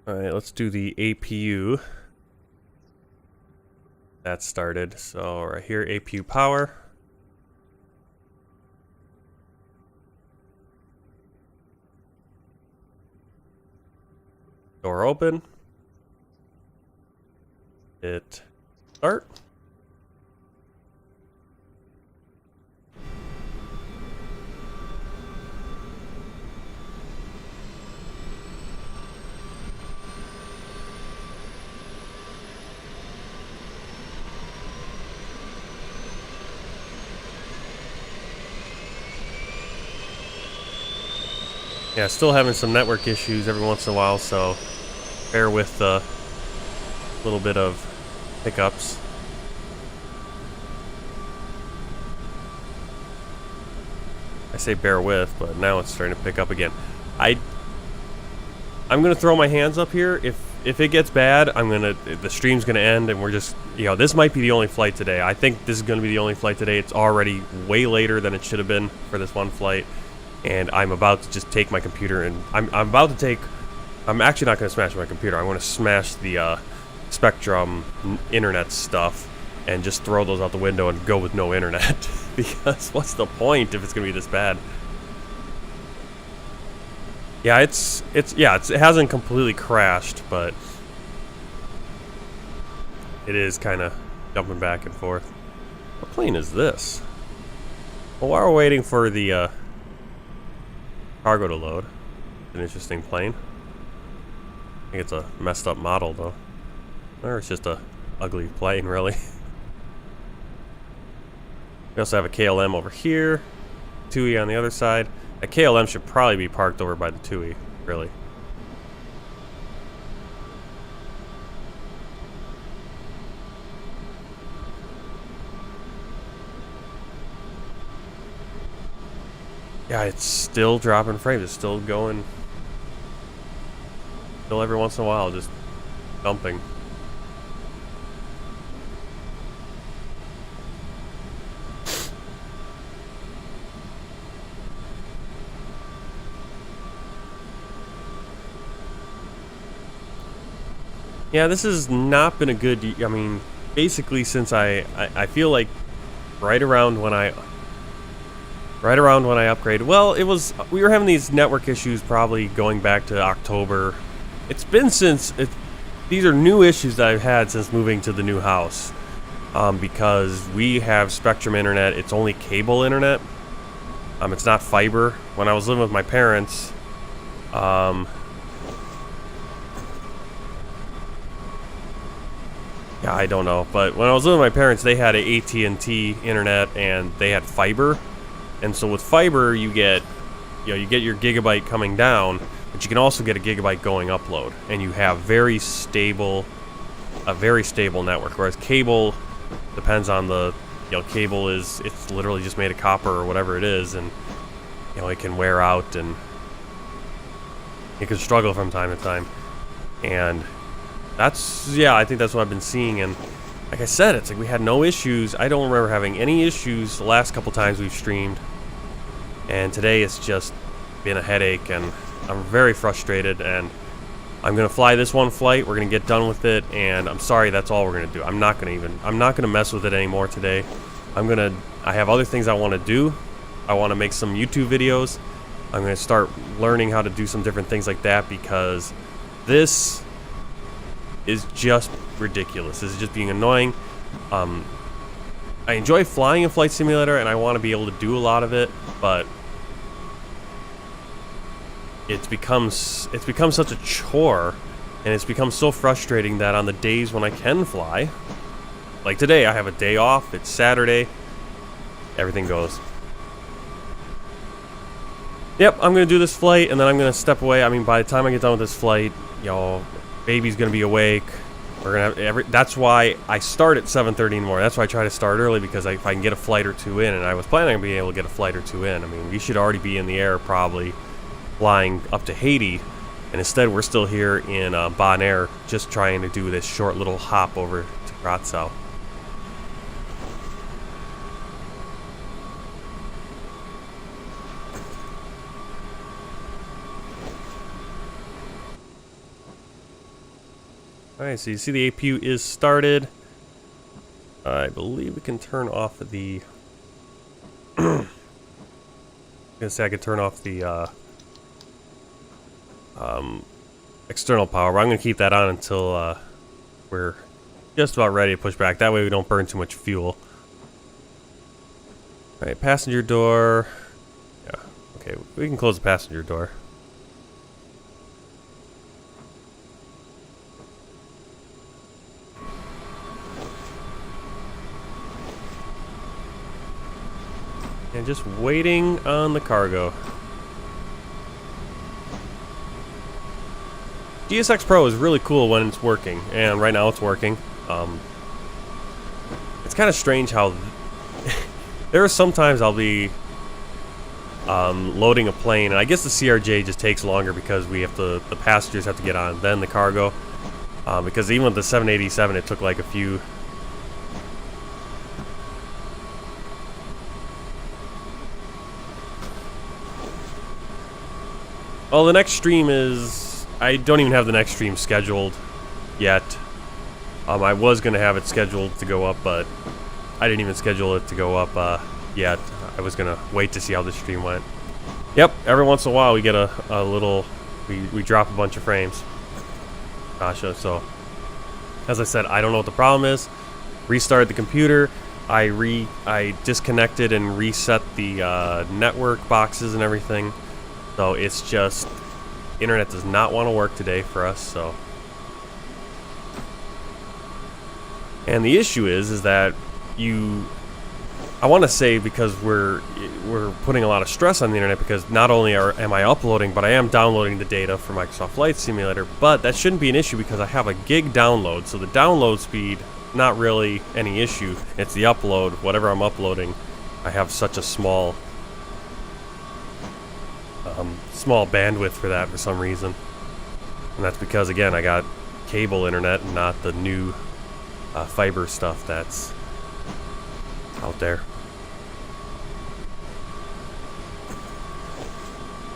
Alright, let's do the APU. That started. So right here, APU power. Door open. Hit start. Yeah, still having some network issues every once in a while, so bear with a little bit of hiccups. I say bear with, but now it's starting to pick up again. I'm gonna throw my hands up here. If it gets bad, the stream's gonna end, and we're just, you know, this might be the only flight today. I think this is gonna be the only flight today. It's already way later than it should have been for this one flight. And I'm about to just take my computer and I'm actually not going to smash my computer. I'm going to smash the Spectrum internet stuff and just throw those out the window and go with no internet. Because what's the point if it's going to be this bad? Yeah, it hasn't completely crashed, but it is kind of jumping back and forth. What plane is this? Well, while we're waiting for the cargo to load. An interesting plane. I think it's a messed up model though. Or it's just a ugly plane really. We also have a KLM over here. TUI on the other side. A KLM should probably be parked over by the TUI, really. Yeah, it's still dropping frames. It's still going. Still every once in a while, just dumping. Yeah, this has not been a good. I mean, basically since I feel like right around when I upgraded. Well, we were having these network issues probably going back to October. It's been these are new issues that I've had since moving to the new house. Because we have Spectrum internet. It's only cable internet. It's not fiber. When I was living with my parents, yeah, I don't know. But when I was living with my parents, they had a AT&T internet and they had fiber. And so with fiber, you get your gigabyte coming down, but you can also get a gigabyte going upload, and you have a very stable network. Whereas cable depends on cable it's literally just made of copper or whatever it is, and it can wear out and it can struggle from time to time. And I think that's what I've been seeing. And like I said, it's like we had no issues. I don't remember having any issues the last couple times we've streamed. And today it's just been a headache, and I'm very frustrated. And I'm gonna fly this one flight. We're gonna get done with it, and I'm sorry, that's all we're gonna do. I'm not gonna mess with it anymore today. I have other things I want to do. I want to make some YouTube videos. I'm going to start learning how to do some different things like that, because this is just ridiculous. This is just being annoying. I enjoy flying in Flight Simulator, and I want to be able to do a lot of it, but it's become such a chore, and it's become so frustrating that on the days when I can fly, like today, I have a day off. It's Saturday. Everything goes. Yep, I'm gonna do this flight, and then I'm gonna step away. I mean, by the time I get done with this flight, baby's gonna be awake. We're gonna have that's why I start at 7:30 in the morning. That's why I try to start early, because if I can get a flight or two in, and I was planning on being able to get a flight or two in. I mean, we should already be in the air, probably flying up to Haiti, and instead we're still here in Bonaire, just trying to do this short little hop over to Curaçao. Alright, so you see the APU is started. I believe we can turn off the... I'm gonna say I could turn off the external power, but I'm gonna keep that on until we're just about ready to push back. That way we don't burn too much fuel. Alright, passenger door. Yeah, okay, we can close the passenger door. And just waiting on the cargo. GSX Pro is really cool when it's working, and right now it's working. It's kind of strange how there are sometimes I'll be loading a plane, and I guess the CRJ just takes longer because we have to, the passengers have to get on, then the cargo. Because even with the 787, it took like a few. Well, the next stream is... I don't even have the next stream scheduled yet. I was going to have it scheduled to go up, but I didn't even schedule it to go up yet. I was going to wait to see how the stream went. Yep, every once in a while we get a little... We drop a bunch of frames. Gotcha, so... As I said, I don't know what the problem is. Restarted the computer. I disconnected and reset the network boxes and everything. So it's just, internet does not want to work today for us, so. And the issue is that I want to say, because we're putting a lot of stress on the internet, because not only am I uploading, but I am downloading the data for Microsoft Flight Simulator, but that shouldn't be an issue because I have a gig download, so the download speed, not really any issue. It's the upload, whatever I'm uploading, I have such a small bandwidth for that for some reason, and that's because, again, I got cable internet and not the new fiber stuff that's out there.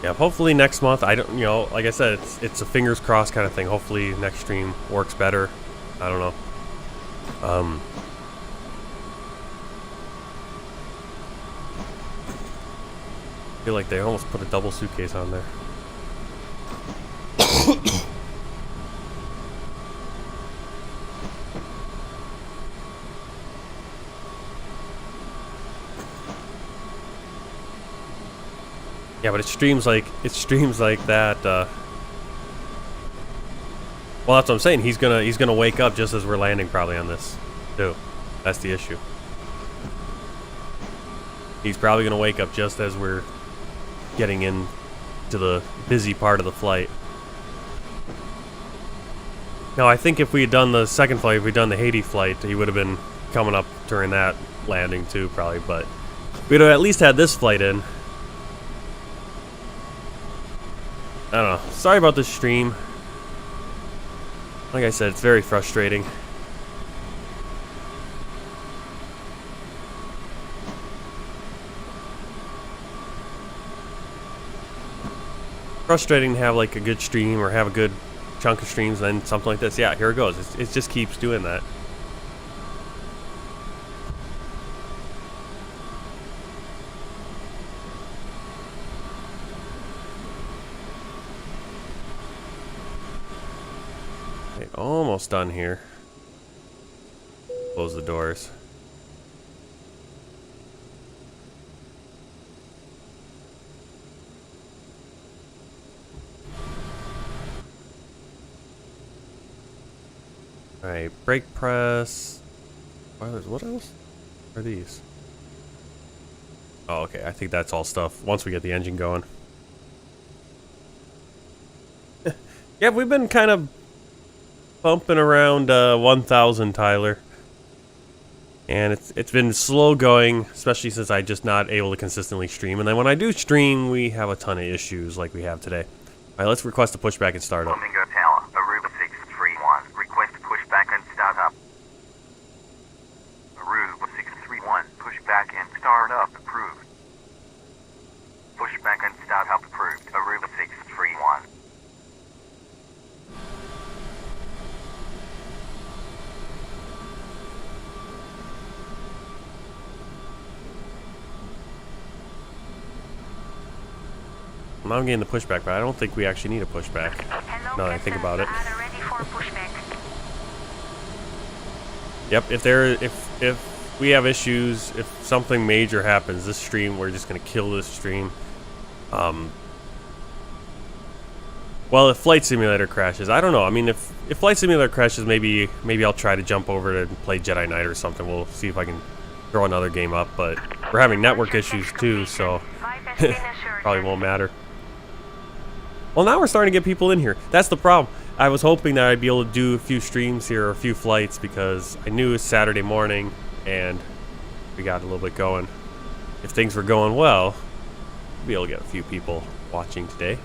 Yeah, hopefully next month, I don't, like I said, it's a fingers crossed kind of thing. Hopefully next stream works better. I don't know. I feel like they almost put a double suitcase on there. Yeah, but it streams like that. Well, that's what I'm saying. He's gonna wake up just as we're landing, probably, on this too. That's the issue. He's probably gonna wake up just as we're getting in to the busy part of the flight. Now, I think if we had done the second flight, if we'd done the Haiti flight, he would have been coming up during that landing too, probably. But we'd have at least had this flight in. I don't know. Sorry about this stream. Like I said, it's very frustrating. Frustrating to have like a good stream or have a good chunk of streams, and then something like this. Yeah, here it goes. It just keeps doing that. Okay, almost done here. Close the doors. Alright, brake press. What else are these? Oh, okay. I think that's all stuff once we get the engine going. Yeah, we've been kind of bumping around 1,000, Tyler. And it's been slow going, especially since I'm just not able to consistently stream. And then when I do stream, we have a ton of issues like we have today. Alright, let's request a pushback and start up. Flamingo Tower, Aruba 631. Request pushback and start up. Aruba 631. Pushback and start up approved. Pushback and start up approved. Aruba 631. Now I'm getting the pushback, but I don't think we actually need a pushback. Hello, Now that I think about it. Are ready for pushback. Yep, if we have issues, if something major happens, this stream, we're just gonna kill this stream. Well, if Flight Simulator crashes, I don't know. I mean, if Flight Simulator crashes, maybe I'll try to jump over to play Jedi Knight or something. We'll see if I can throw another game up, but we're having network issues too, so probably won't matter. Well, now we're starting to get people in here. That's the problem. I was hoping that I'd be able to do a few streams here or a few flights because I knew it was Saturday morning and we got a little bit going. If things were going well, we'll be able to get a few people watching today.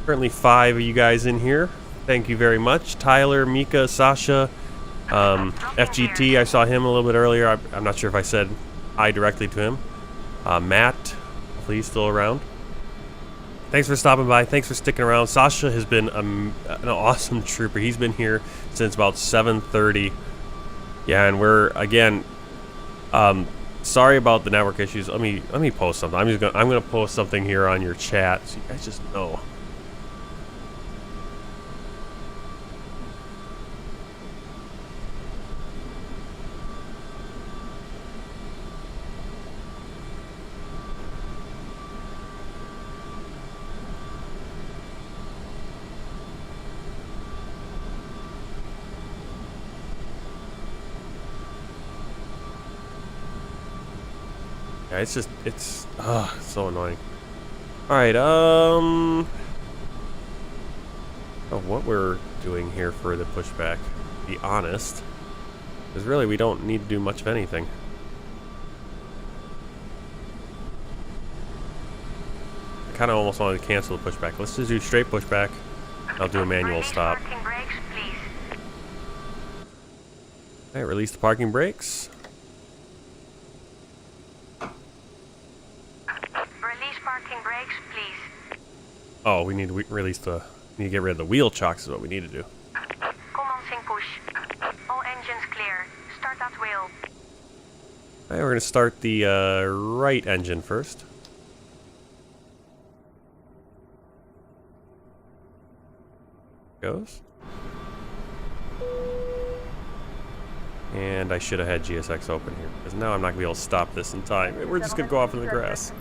Currently 5 of you guys in here. Thank you very much. Tyler, Mika, Sasha, FGT, I saw him a little bit earlier. I'm not sure if I said hi directly to him. Matt, please still around. Thanks for stopping by. Thanks for sticking around. Sasha has been an awesome trooper. He's been here since about 7:30. Yeah, and we're again. Sorry about the network issues. Let me post something. I'm gonna post something here on your chat so you guys just know. Yeah, it's so annoying. Alright, what we're doing here for the pushback, to be honest, is really we don't need to do much of anything. I kind of almost wanted to cancel the pushback. Let's just do straight pushback. I'll do a manual stop. Alright, release the parking brakes. Oh, we need to release the. We need to get rid of the wheel chocks. Is what we need to do. Commencing push. All engines clear. Start that wheel. All right, we're gonna start the right engine first. Goes. And I should have had GSX open here because now I'm not gonna be able to stop this in time. We're just gonna go off in the grass.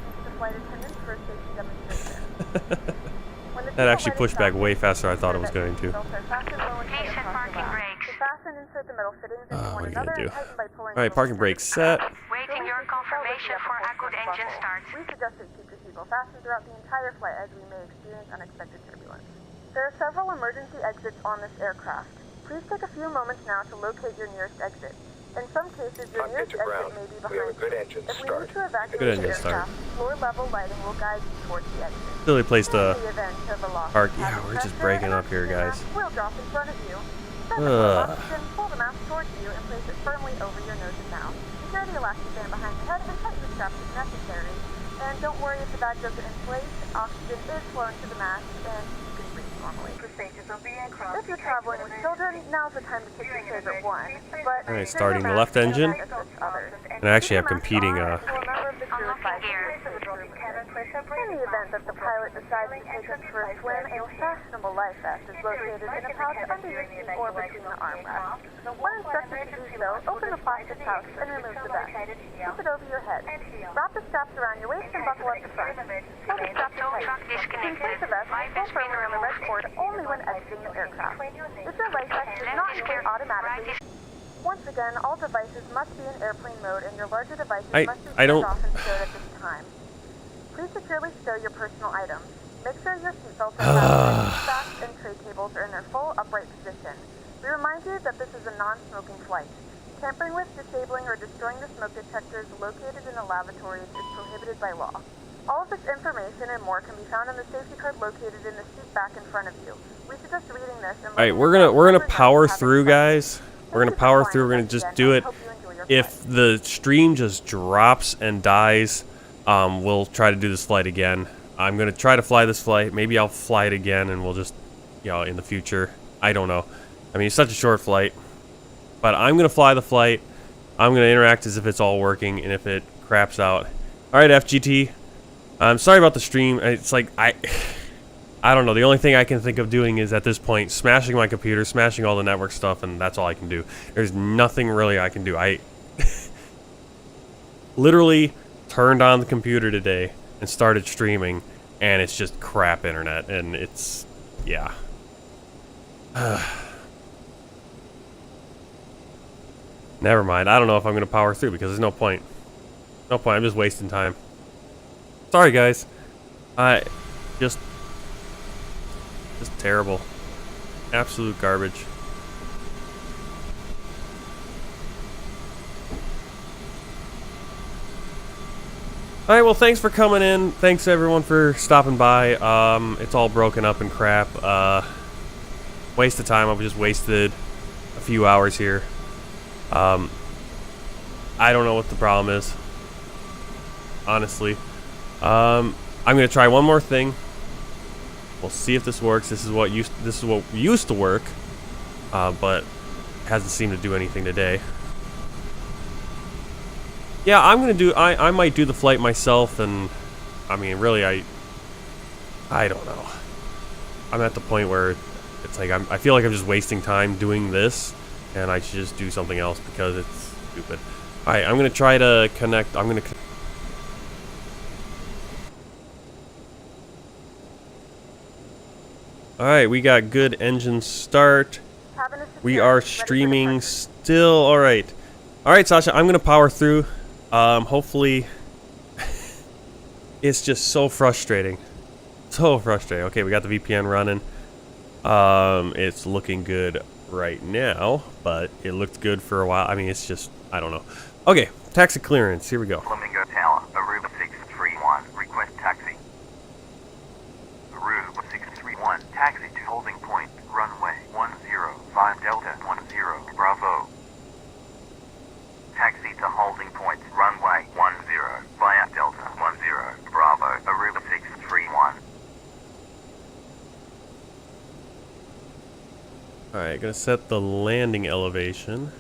That actually pushed back way faster than I thought it was going to. What are you gonna do? Alright, parking brakes set. Waiting your confirmation for a good engine start. We suggest that you keep your seatbelt fastened throughout the entire flight as we may experience unexpected turbulence. There are several emergency exits on this aircraft. Please take a few moments now to locate your nearest exit. In some cases, your nearest exit may be behind you. If we need to evacuate the aircraft, floor level lighting will guide you towards the exit. Really placed the park. Yeah, we're just breaking up here, guys. We'll drop in front of you. Oxygen, pull the mask towards you and place it firmly over your nose and mouth. Secure the elastic band behind your head and tighten the straps if necessary. And don't worry if the bag doesn't inflate. Oxygen is flowing to the mask and you can breathe normally. If you're traveling with children, now's the time to pick your favorite one. But Alright, starting the left engine. And I actually have competing, In the event that the pilot decides to take us for a swim, a fashionable life vest is located in a pouch under your seat or between the armrests. When instructed to do so, open the plastic pouch and remove the vest. Flip it over your head. Wrap the straps around your waist and buckle up the front. Pull the straps tight. Complete the vest and pull firmly on the red cord only when exiting the aircraft. If your life vest does not inflate automatically, once again, all devices must be in airplane mode and your larger devices must be turned off and stowed at this time. Please securely stow your personal items. Make sure your seatbelts are fastened, straps and tray tables are in their full upright position. We remind you that this is a non-smoking flight. Tampering with, disabling, or destroying the smoke detectors located in the lavatories is prohibited by law. All of this information and more can be found in the safety card located in the seat back in front of you. We suggest reading this and Alright, we're gonna power through, guys. We're gonna power through. We're gonna just do it. If the stream just drops and dies, we'll try to do this flight again. I'm gonna try to fly this flight. Maybe I'll fly it again, and we'll just, you know, in the future. I don't know. I mean, it's such a short flight, but I'm gonna fly the flight. I'm gonna interact as if it's all working, and if it craps out. All right, FGT. I'm sorry about the stream. It's like I don't know. The only thing I can think of doing is at this point smashing my computer, smashing all the network stuff, and that's all I can do. There's nothing really I can do. I literally turned on the computer today and started streaming, and it's just crap internet, and it's, yeah. Never mind. I don't know if I'm going to power through because there's no point. No point. I'm just wasting time. Sorry, guys. Just terrible. Absolute garbage. Alright, well, thanks for coming in. Thanks, everyone, for stopping by. It's all broken up and crap. Waste of time. I've just wasted a few hours here. I don't know what the problem is. Honestly. I'm going to try one more thing. We'll see if this works. This is what used to work, but hasn't seemed to do anything today. Yeah, I'm gonna do. I might do the flight myself, and I mean, really, I don't know. I'm at the point where it's like I feel like I'm just wasting time doing this, and I should just do something else because it's stupid. All right, I'm gonna try to connect. All right, we got good engine start. We are streaming still. All right, Sasha, I'm gonna power through. Hopefully, it's just so frustrating. So frustrating. Okay, we got the VPN running. It's looking good right now, but it looked good for a while. I mean, it's just, I don't know. Okay, taxi clearance. Here we go. Flamingo Tower, Aruba 631, request taxi. Aruba 631, taxi to holding point, runway 105 Delta 10 Bravo. Taxi to holding point, runway 10 via Delta 10 Bravo, Aruba 631. Alright, gonna set the landing elevation.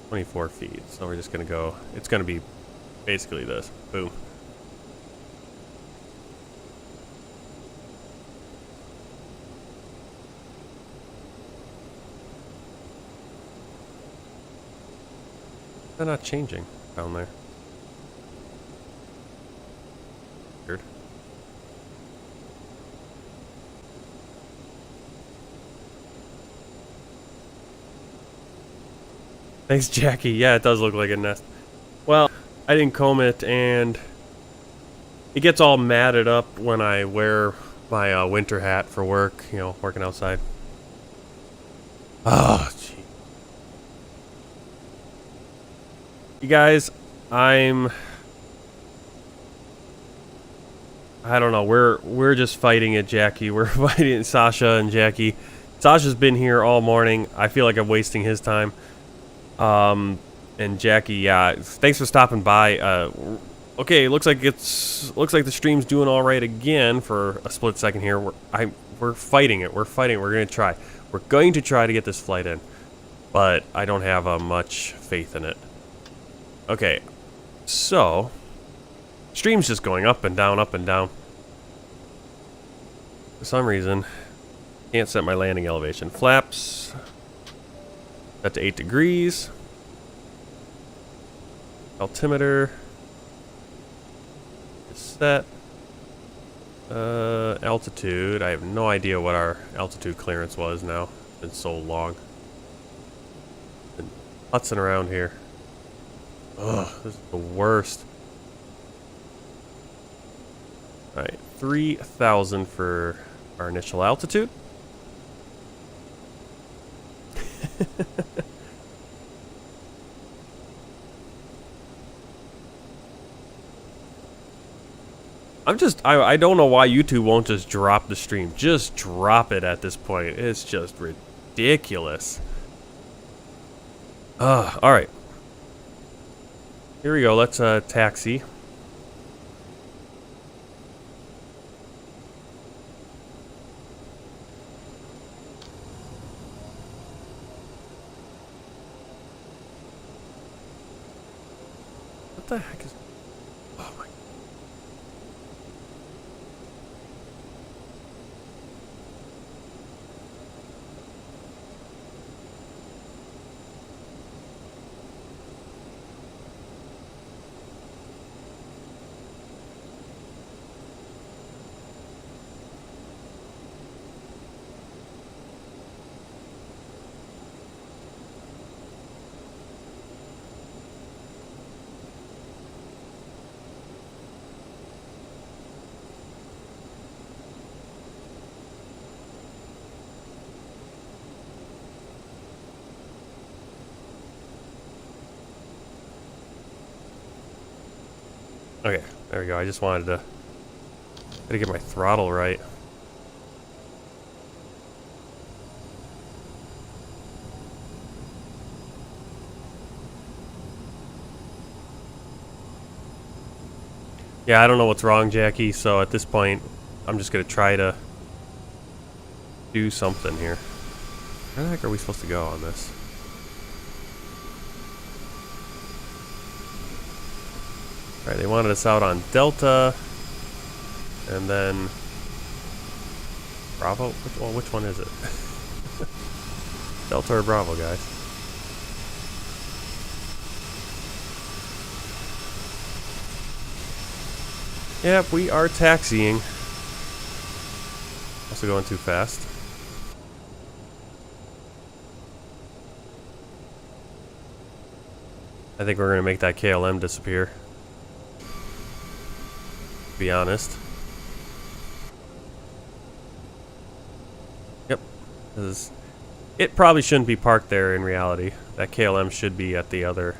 24 feet. So we're just gonna go, it's gonna be basically this. Boom. They're not changing down there. Weird. Thanks, Jackie. Yeah, it does look like a nest. Well, I didn't comb it, and it gets all matted up when I wear my winter hat for work, you know, working outside. Oh, gee. You guys, I don't know. We're just fighting it, Jackie. We're fighting Sasha and Jackie. Sasha's been here all morning. I feel like I'm wasting his time. And Jackie, yeah, thanks for stopping by. Okay, looks like the stream's doing all right again for a split second here. We're fighting it. We're fighting. We're going to try. We're going to try to get this flight in, but I don't have much faith in it. Okay, so stream's just going up and down, up and down. For some reason, can't set my landing elevation. Flaps set to 8 degrees. Altimeter is set. Altitude. I have no idea what our altitude clearance was now. It's been so long. Been putzing around here. Ugh, this is the worst. Alright, 3,000 for our initial altitude. I don't know why YouTube won't just drop the stream. Just drop it at this point. It's just ridiculous. Alright. Here we go. Let's taxi. What the heck is... Oh my... Okay, there we go. I just wanted to get my throttle right. Yeah, I don't know what's wrong, Jackie, so at this point, I'm just going to try to do something here. Where the heck are we supposed to go on this? Alright, they wanted us out on Delta, and then Bravo? Which one is it? Delta or Bravo, guys? Yep, we are taxiing. Also going too fast. I think we're going to make that KLM disappear. To be honest. Yep. It probably shouldn't be parked there in reality. That KLM should be at the other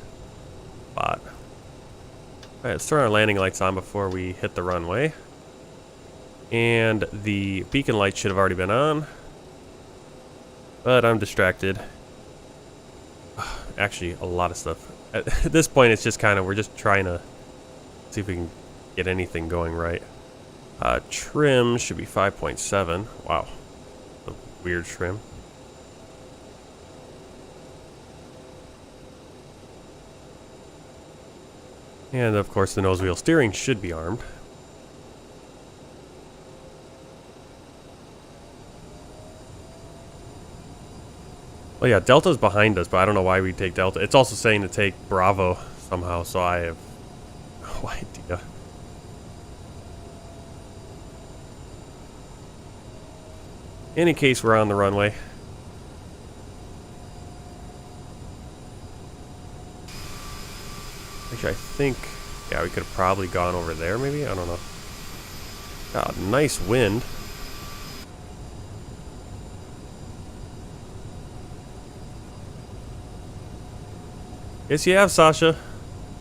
spot. Alright, let's turn our landing lights on before we hit the runway. And the beacon light should have already been on. But I'm distracted. Actually, a lot of stuff. At this point, it's just kind of, we're just trying to see if we can get anything going right. Trim should be 5.7. Wow. A weird trim. And of course the nose wheel steering should be armed. Well, yeah, Delta's behind us, but I don't know why we take Delta. It's also saying to take Bravo somehow, so I have no idea. In any case, we're on the runway. Actually, I think, yeah, we could have probably gone over there, maybe? I don't know. God, nice wind. Yes, you have, Sasha.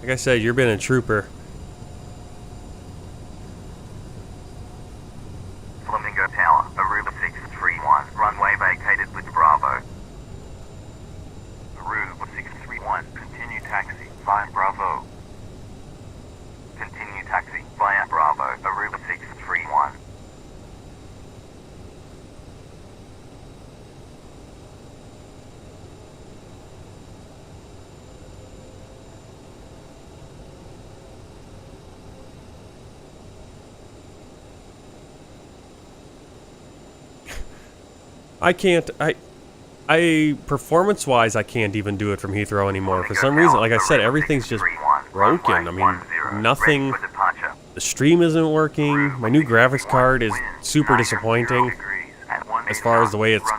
Like I said, you've been a trooper. Flamingo Tower, Aruba 631, runway vacated with Bravo. Aruba 631, continue taxi, via Bravo. Continue I can't. I performance-wise, I can't even do it from Heathrow anymore. For some reason, like I said, everything's just broken. I mean, nothing. The stream isn't working. My new graphics card is super disappointing as far as the way it's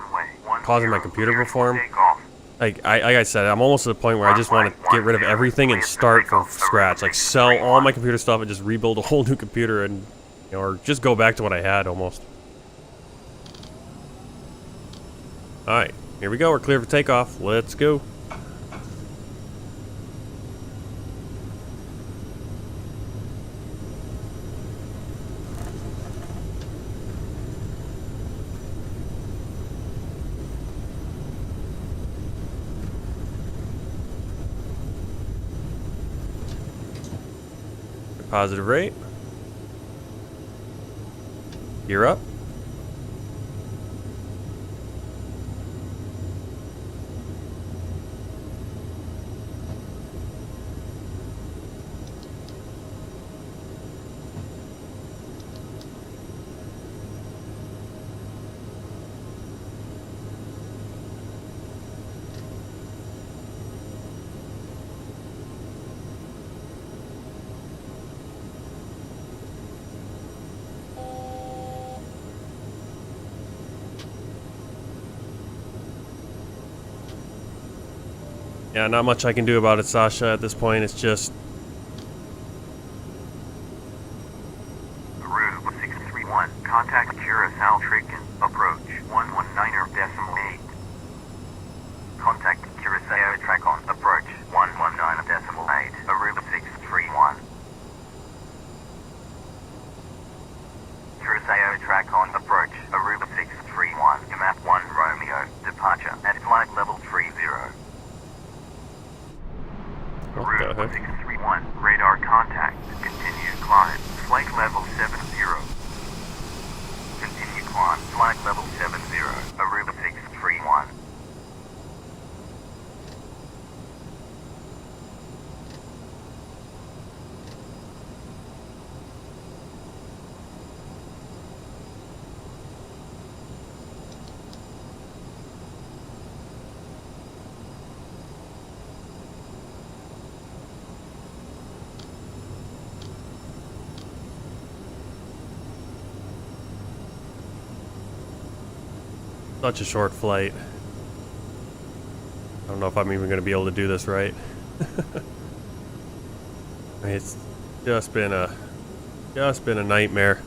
causing my computer to perform. Like I said, I'm almost to the point where I just want to get rid of everything and start from scratch. Like sell all my computer stuff and just rebuild a whole new computer, and or just go back to what I had almost. All right, here we go. We're clear for takeoff. Let's go. Positive rate. Gear up. Yeah, not much I can do about it, Sasha, at this point. It's just... Aruba 631, contact Curaçao Tricken, approach 119.8. Contact Curaçao Tracon, approach 119.8, Aruba 631. Curaçao Tracon, approach Aruba 631, MF 1 Romeo, departure at flight level 30. Aruba 631, radar contact, continue climb, flight level 70. Continue climb, flight level 70, Aruba 631. Such a short flight. I don't know if I'm even going to be able to do this right. It's just been a nightmare.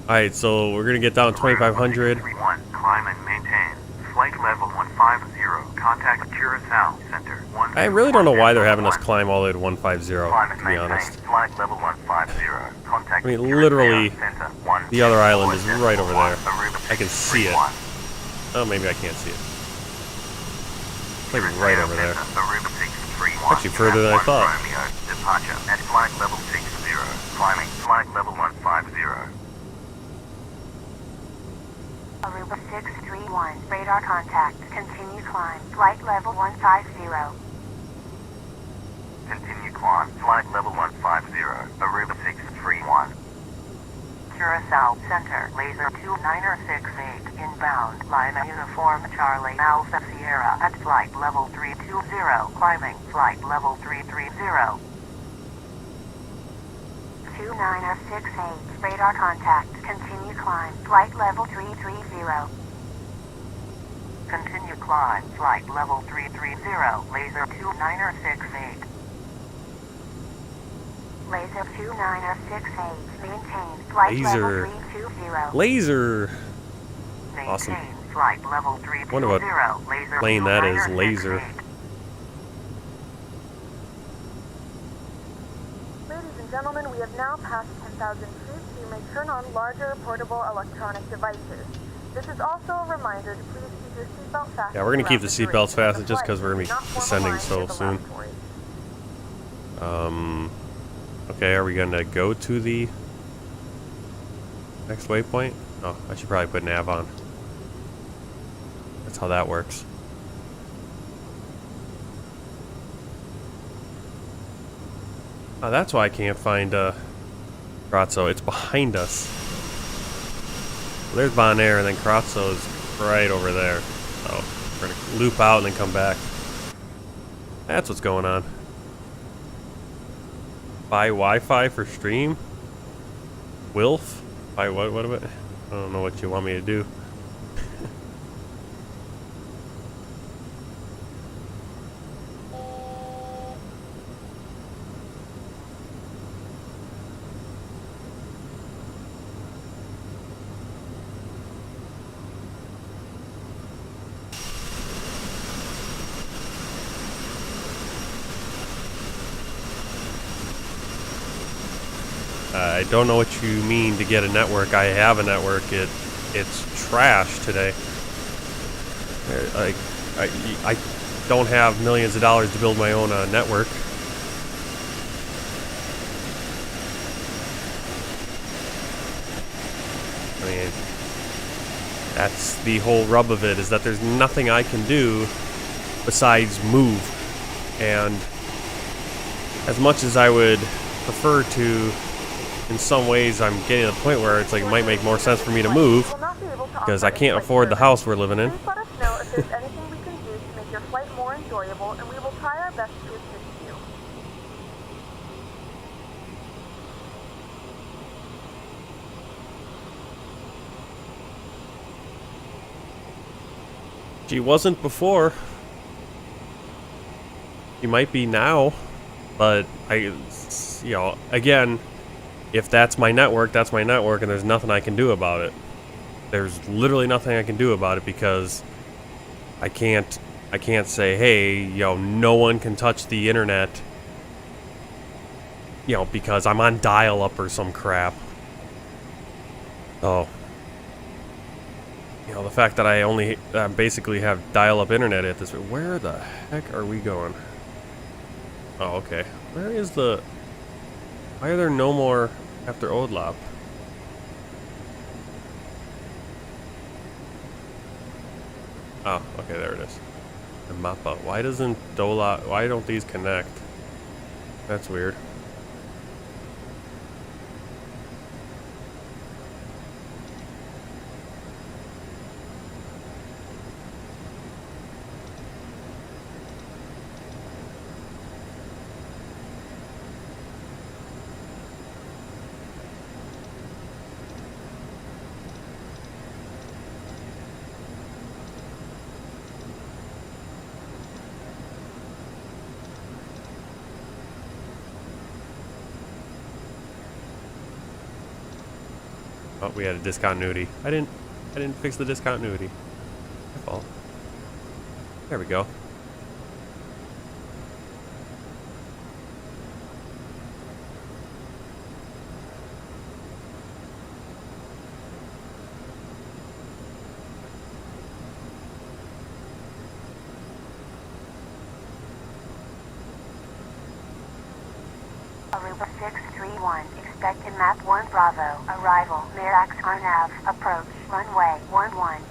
All right, so we're going to get down 2,500. Climb and maintain. Flight level 150. Contact Curaçao Center. I really don't know why they're having us climb all the way to 150, to be honest. Flight level 150. Contact I mean, literally, the other island is right over there. I can see it. Oh, maybe I can't see it. It's like right over there. Actually, further than I thought. Departure at flight level 60. Climbing flight level 150. Aruba 631, radar contact. Continue climb, flight level 150. Continue climb, flight level 150. Aruba 631. Curaçao Center, laser 2968, inbound, Lima Uniform Charlie Alpha Sierra at flight level 320, climbing, flight level 330. 2968, radar contact, continue climb, flight level 330. Continue climb, flight level 330, laser 2968. Laser 2968, maintain, flight level 320. Laser. Maintain, Awesome. Flight level 320, Wonder what laser plane that is, laser. Ladies and gentlemen, we have now passed 10,000 feet, so you may turn on larger portable electronic devices. This is also a reminder to please keep your seatbelt fastened. Yeah, we're going to keep the seatbelts throughout fastened just because we're going to be descending so soon. Okay, are we going to go to the next waypoint? Oh, I should probably put nav on. That's how that works. Oh, that's why I can't find Curaçao. It's behind us. Well, there's Bonaire, and then Curaçao is right over there. So we're gonna loop out and then come back. That's what's going on. Buy Wi-Fi for stream? Wilf? Buy what about? I don't know what you want me to do. I don't know what you mean to get a network. I have a network. It's trash today. I don't have millions of dollars to build my own network. I mean, that's the whole rub of it, is that there's nothing I can do besides move. And as much as I would prefer to, in some ways, I'm getting to the point where it's like it might make more sense for me to move because I can't afford the house we're living in. Please let us know if there's anything we can do to make your flight more enjoyable, and we will try our best to assist you. She wasn't before. She might be now, but again, if that's my network, and there's nothing I can do about it. There's literally nothing I can do about it because I can't say, hey, no one can touch the internet, because I'm on dial-up or some crap. So, the fact that I basically have dial-up internet at this, where the heck are we going? Oh, okay. Why are there no more after Odlop? Oh, okay, there it is. The Mappa. Why don't these connect? That's weird. Oh, we had a discontinuity. I didn't fix the discontinuity. My fault. There we go. Aruba 631, expected map 1 Bravo, arrival, Mirax Arnav, approach, runway 11.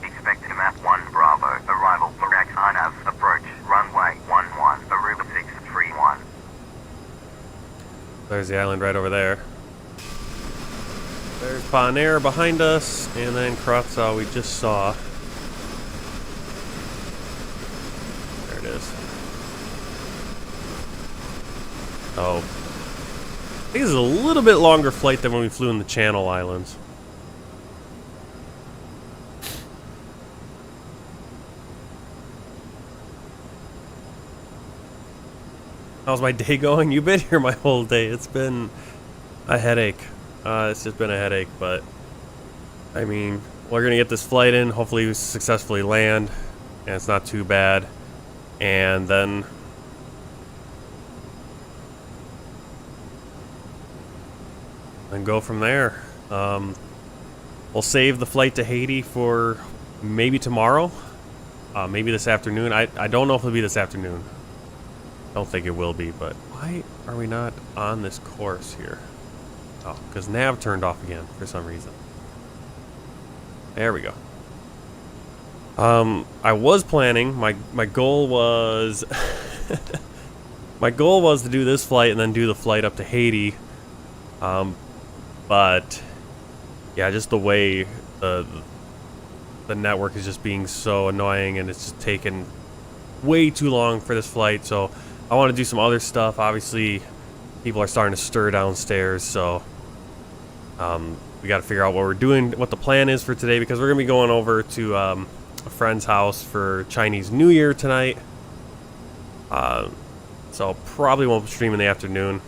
Expected map 1 Bravo, arrival, Mirax Arnav, approach, runway 11, Aruba 631. There's the island right over there. There's Bonaire behind us, and then Curaçao we just saw. There it is. Oh. I think this is a little bit longer flight than when we flew in the Channel Islands. How's my day going? You've been here my whole day. It's been a headache. It's just been a headache, but I mean, we're gonna get this flight in. Hopefully, we successfully land, and it's not too bad. And then go from there. We'll save the flight to Haiti for maybe tomorrow, maybe this afternoon. I don't know if it'll be this afternoon. Don't think it will be, but why are we not on this course here? Oh, because nav turned off again for some reason. There we go. I was planning, my goal was my goal was to do this flight and then do the flight up to Haiti. But yeah, just the way the network is just being so annoying, and it's just taken way too long for this flight. So I want to do some other stuff. Obviously, people are starting to stir downstairs, so we got to figure out what we're doing, what the plan is for today, because we're gonna be going over to a friend's house for Chinese New Year tonight. So probably won't stream in the afternoon.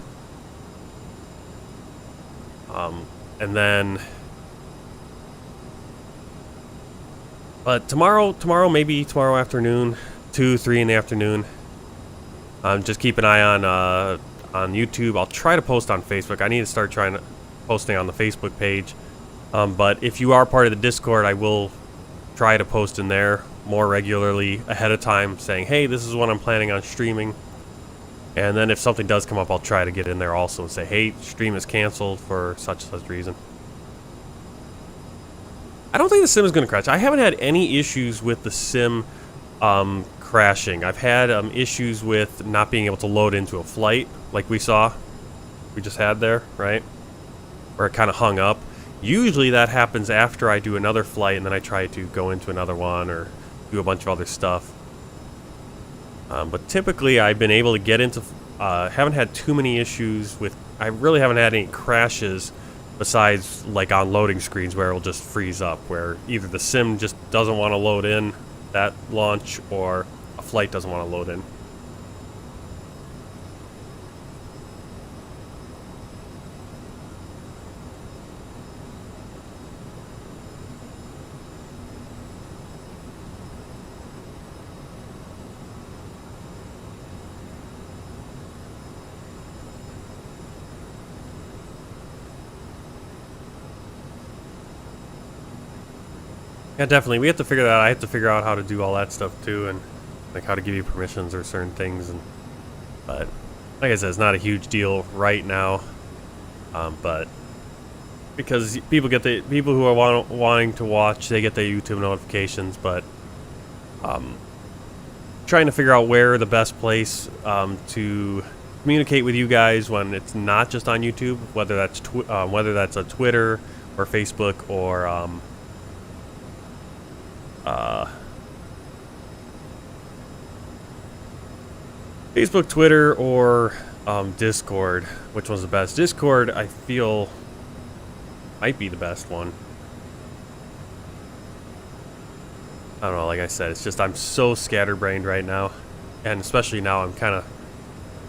And then, but tomorrow, maybe tomorrow afternoon, 2, 3 in the afternoon. Just keep an eye on YouTube. I'll try to post on Facebook. I need to start posting on the Facebook page. But if you are part of the Discord, I will try to post in there more regularly ahead of time, saying, hey, this is what I'm planning on streaming. And then if something does come up, I'll try to get in there also and say, hey, stream is canceled for such reason. I don't think the sim is going to crash. I haven't had any issues with the sim crashing. I've had issues with not being able to load into a flight, like we just had there, right? Where it kind of hung up. Usually that happens after I do another flight and then I try to go into another one or do a bunch of other stuff. But typically I've been able to get into, haven't had too many issues with, I really haven't had any crashes besides like on loading screens where it will just freeze up, where either the sim just doesn't want to load in that launch or a flight doesn't want to load in. Yeah, definitely. We have to figure that out. I have to figure out how to do all that stuff too, and like how to give you permissions or certain things. But like I said, it's not a huge deal right now. But because people who are wanting to watch, they get their YouTube notifications. But trying to figure out where the best place to communicate with you guys when it's not just on YouTube, whether that's a Twitter or Facebook or Facebook, Twitter, or Discord. Which one's the best? Discord, I feel, might be the best one. I don't know, like I said, it's just I'm so scatterbrained right now. And especially now I'm kind of,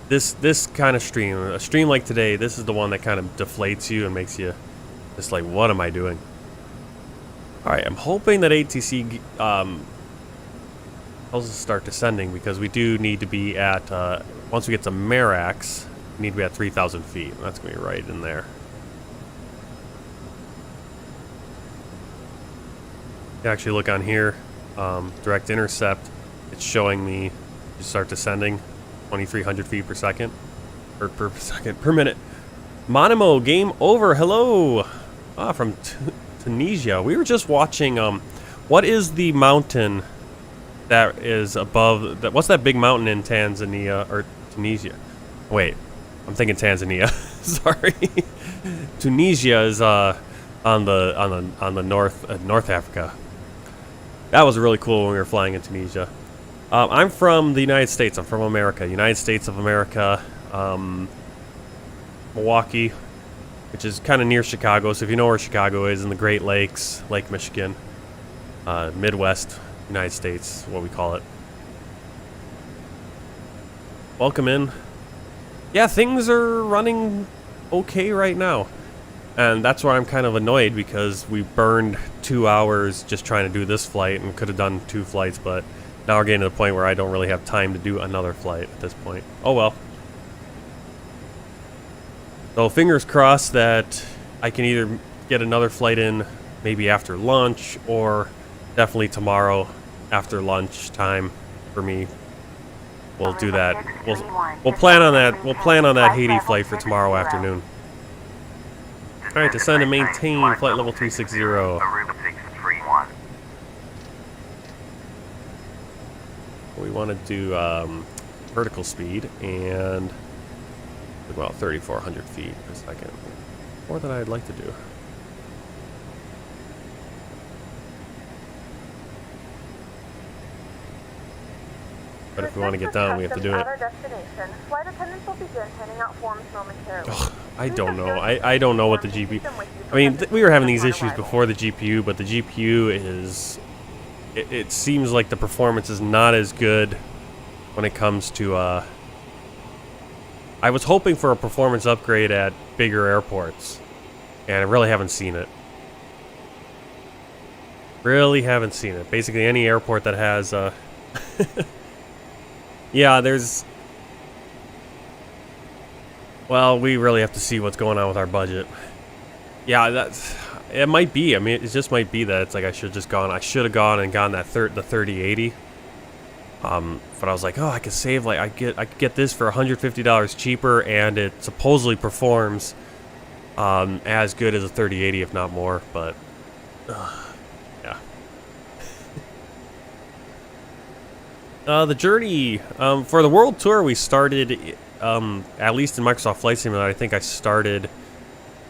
this kind of stream, a stream like today, this is the one that kind of deflates you and makes you just like, what am I doing? Alright, I'm hoping that ATC helps us start descending, because we do need to be at, once we get to Marax, we need to be at 3,000 feet. That's going to be right in there. You actually look on here, direct intercept, it's showing me to start descending 2,300 feet per second, or per minute. Monimo, game over, hello! From Tunisia. We were just watching, what is the mountain that is above, what's that big mountain in Tanzania, or Tunisia? Wait, I'm thinking Tanzania. Sorry. Tunisia is on the North Africa. That was really cool when we were flying in Tunisia. I'm from the United States. I'm from America. United States of America. Milwaukee, which is kind of near Chicago. So if you know where Chicago is, in the Great Lakes, Lake Michigan, Midwest United States, what we call it. Welcome in. Yeah, things are running okay right now. And that's why I'm kind of annoyed, because we burned 2 hours just trying to do this flight and could have done 2 flights, but now we're getting to the point where I don't really have time to do another flight at this point. Oh well. So fingers crossed that I can either get another flight in maybe after lunch, or definitely tomorrow after lunch time for me. We'll do that. We'll plan on that. We'll plan on that Haiti flight for tomorrow afternoon. All right, descend and maintain flight level 360. Aruba 631. We want to do vertical speed and about 3,400 feet per second. More than I'd like to do. But if we want to get down, we have to do it. At our destination, flight attendants will begin handing out forms momentarily. Ugh, I don't know. I don't know what the GPU... I mean, we were having these issues before the GPU, but the GPU is... It seems like the performance is not as good when it comes to... I was hoping for a performance upgrade at bigger airports, and I really haven't seen it. Really haven't seen it. Basically, any airport that has... Yeah, there's... Well, we really have to see what's going on with our budget. Yeah, that's... It might be. I mean, it just might be that it's like I should have gone and gotten that the 3080. But I was like, oh, I could save, like, I could get this for $150 cheaper, and it supposedly performs as good as a 3080, if not more. But yeah. The journey for the world tour, we started at least in Microsoft Flight Simulator. I think I started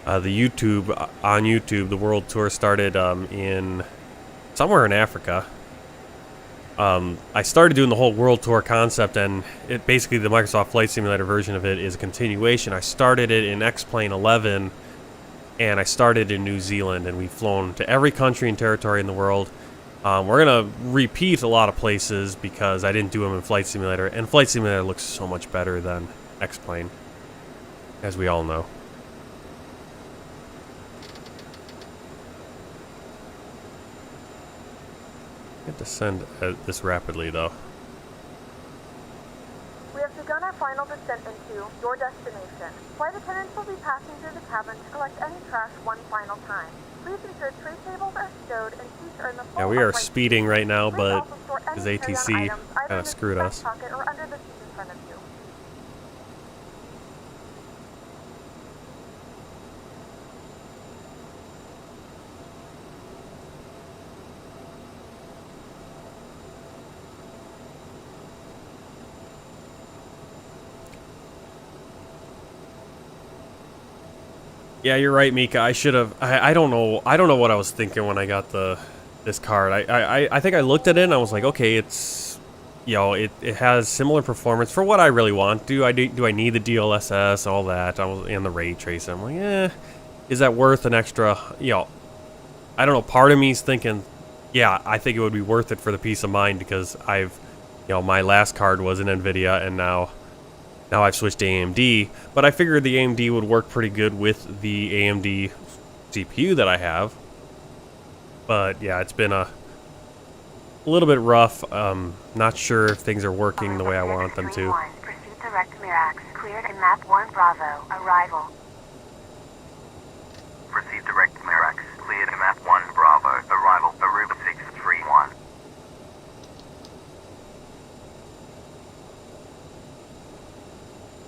on YouTube. The world tour started in somewhere in Africa. I started doing the whole world tour concept, and it basically the Microsoft Flight Simulator version of it is a continuation. I started it in X-Plane 11, and I started in New Zealand, and we've flown to every country and territory in the world. We're gonna repeat a lot of places because I didn't do them in Flight Simulator, and Flight Simulator looks so much better than X-Plane, as we all know. I have to send this rapidly, though. We have begun our final descent into your destination. Flight attendants will be passing through the cabin to collect any trash one final time. Please ensure tray tables are stowed and seats are in the full Yeah, we are upright speeding right now, Please but also store any his carry-on ATC items either kind in of the screwed back us. pocket or under the seat in front of you. Yeah, you're right, Mika. I should have. I don't know. I don't know what I was thinking when I got this card. I think I looked at it and I was like, okay, it's, you know, it has similar performance for what I really want. Do I need the DLSS, all that? I was in the ray tracing. I'm like, is that worth an extra? You know, I don't know. Part of me is thinking, yeah, I think it would be worth it for the peace of mind because my last card was an NVIDIA, and now I've switched to AMD, but I figured the AMD would work pretty good with the AMD CPU that I have. But yeah, it's been a little bit rough. Not sure if things are working the way I want them to. Proceed direct Mirax, cleared in map 1 Bravo, arrival. Proceed direct Mirax, cleared in map 1 Bravo, arrival, Aruba 631.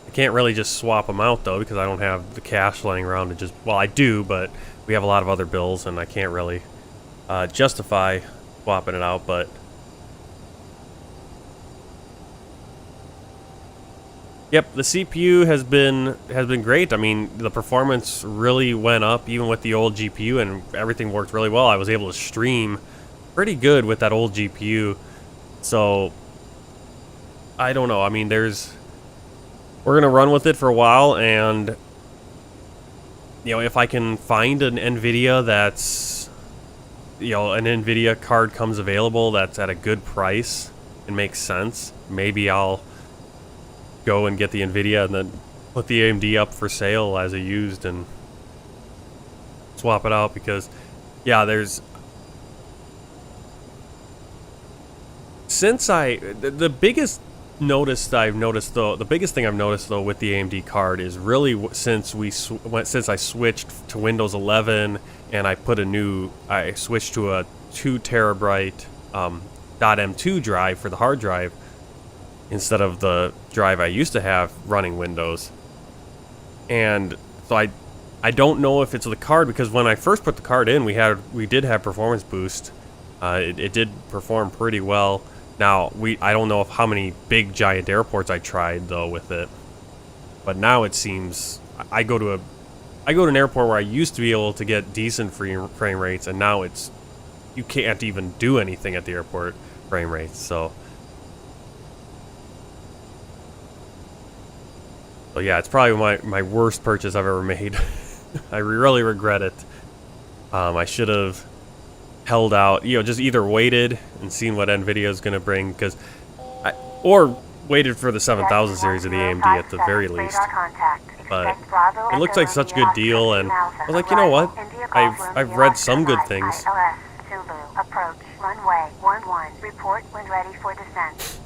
I can't really just swap them out though because I don't have the cash laying around to just, well, I do, but we have a lot of other bills and I can't really justify swapping it out. But yep, the CPU has been great. I mean, the performance really went up even with the old GPU, and everything worked really well. I was able to stream pretty good with that old GPU. So I don't know. I mean, we're going to run with it for a while, and you know, if I can find an NVIDIA that's, you know, an NVIDIA card comes available that's at a good price and makes sense, maybe I'll go and get the NVIDIA and then put the AMD up for sale as a used and swap it out. Because yeah, the biggest the biggest thing I've noticed though with the AMD card is really since I switched to Windows 11 and I switched to a 2 terabyte .m2 drive for the hard drive instead of the drive I used to have running Windows. And so I don't know if it's the card, because when I first put the card in, we did have performance boost. It did perform pretty well. Now, I don't know how many big giant airports I tried though with it, but now it seems I go to an airport where I used to be able to get decent frame rates, and now you can't even do anything at the airport frame rates. So yeah, it's probably my worst purchase I've ever made. I really regret it. I should have held out, just either waited and seen what NVIDIA is going to bring, or waited for the 7000 series of the AMD at the very least. But it looked like such a good deal, and I was like, you know what? I've read some good things. Approach runway 11. Report when ready for descent.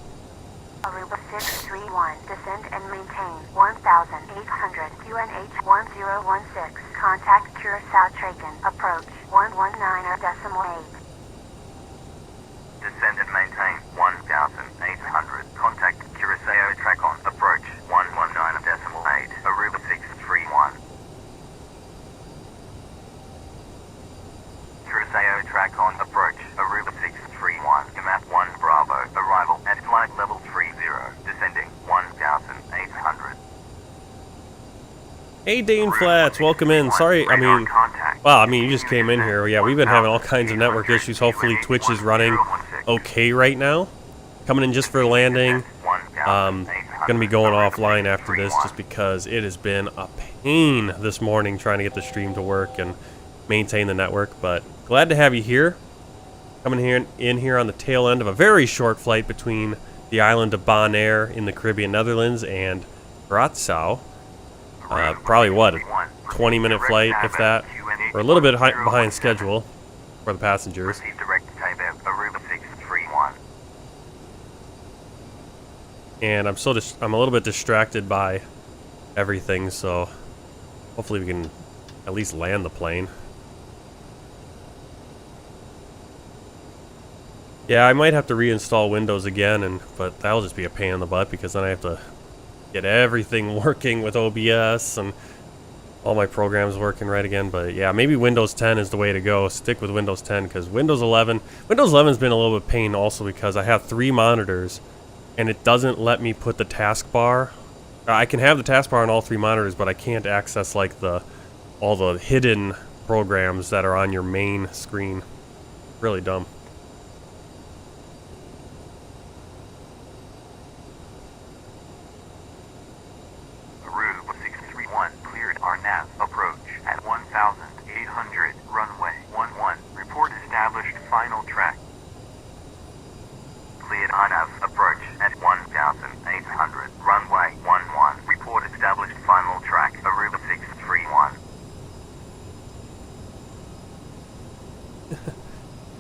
Aruba 631. Descend and maintain 1,800 QNH 1016. Contact Curaçao Traken. Approach 119.8. Descend and maintain 1,800. Contact Curaçao Traken. Approach 119.8. Aruba 631. Curaçao Traken. Approach Aruba 631. Map 1 Bravo. Arrival at flight level 30. Descending 1,800. Hey Dane Flats, welcome in. Sorry, you just came in here. Yeah, we've been having all kinds of network issues. Hopefully Twitch is running okay right now. Coming in just for landing. Gonna be going offline after this just because it has been a pain this morning trying to get the stream to work and maintain the network. But glad to have you here. Coming in here on the tail end of a very short flight between the island of Bonaire in the Caribbean Netherlands and Curaçao. Probably what, a 20-minute flight, if that. We're a little bit behind schedule for the passengers. And I'm a little bit distracted by everything, so hopefully we can at least land the plane. Yeah, I might have to reinstall Windows again, but that'll just be a pain in the butt because then I have to get everything working with OBS and all my programs working right again. But yeah, maybe Windows 10 is the way to go. Stick with Windows 10 because Windows 11's been a little bit pain also because I have 3 monitors and it doesn't let me put the taskbar. I can have the taskbar on all 3 monitors, but I can't access like all the hidden programs that are on your main screen. Really dumb. Approach at 1,800. Runway 11. Report established final track. Cleared INAV. Approach at 1,800. Runway 11. Report established final track. Aruba 631.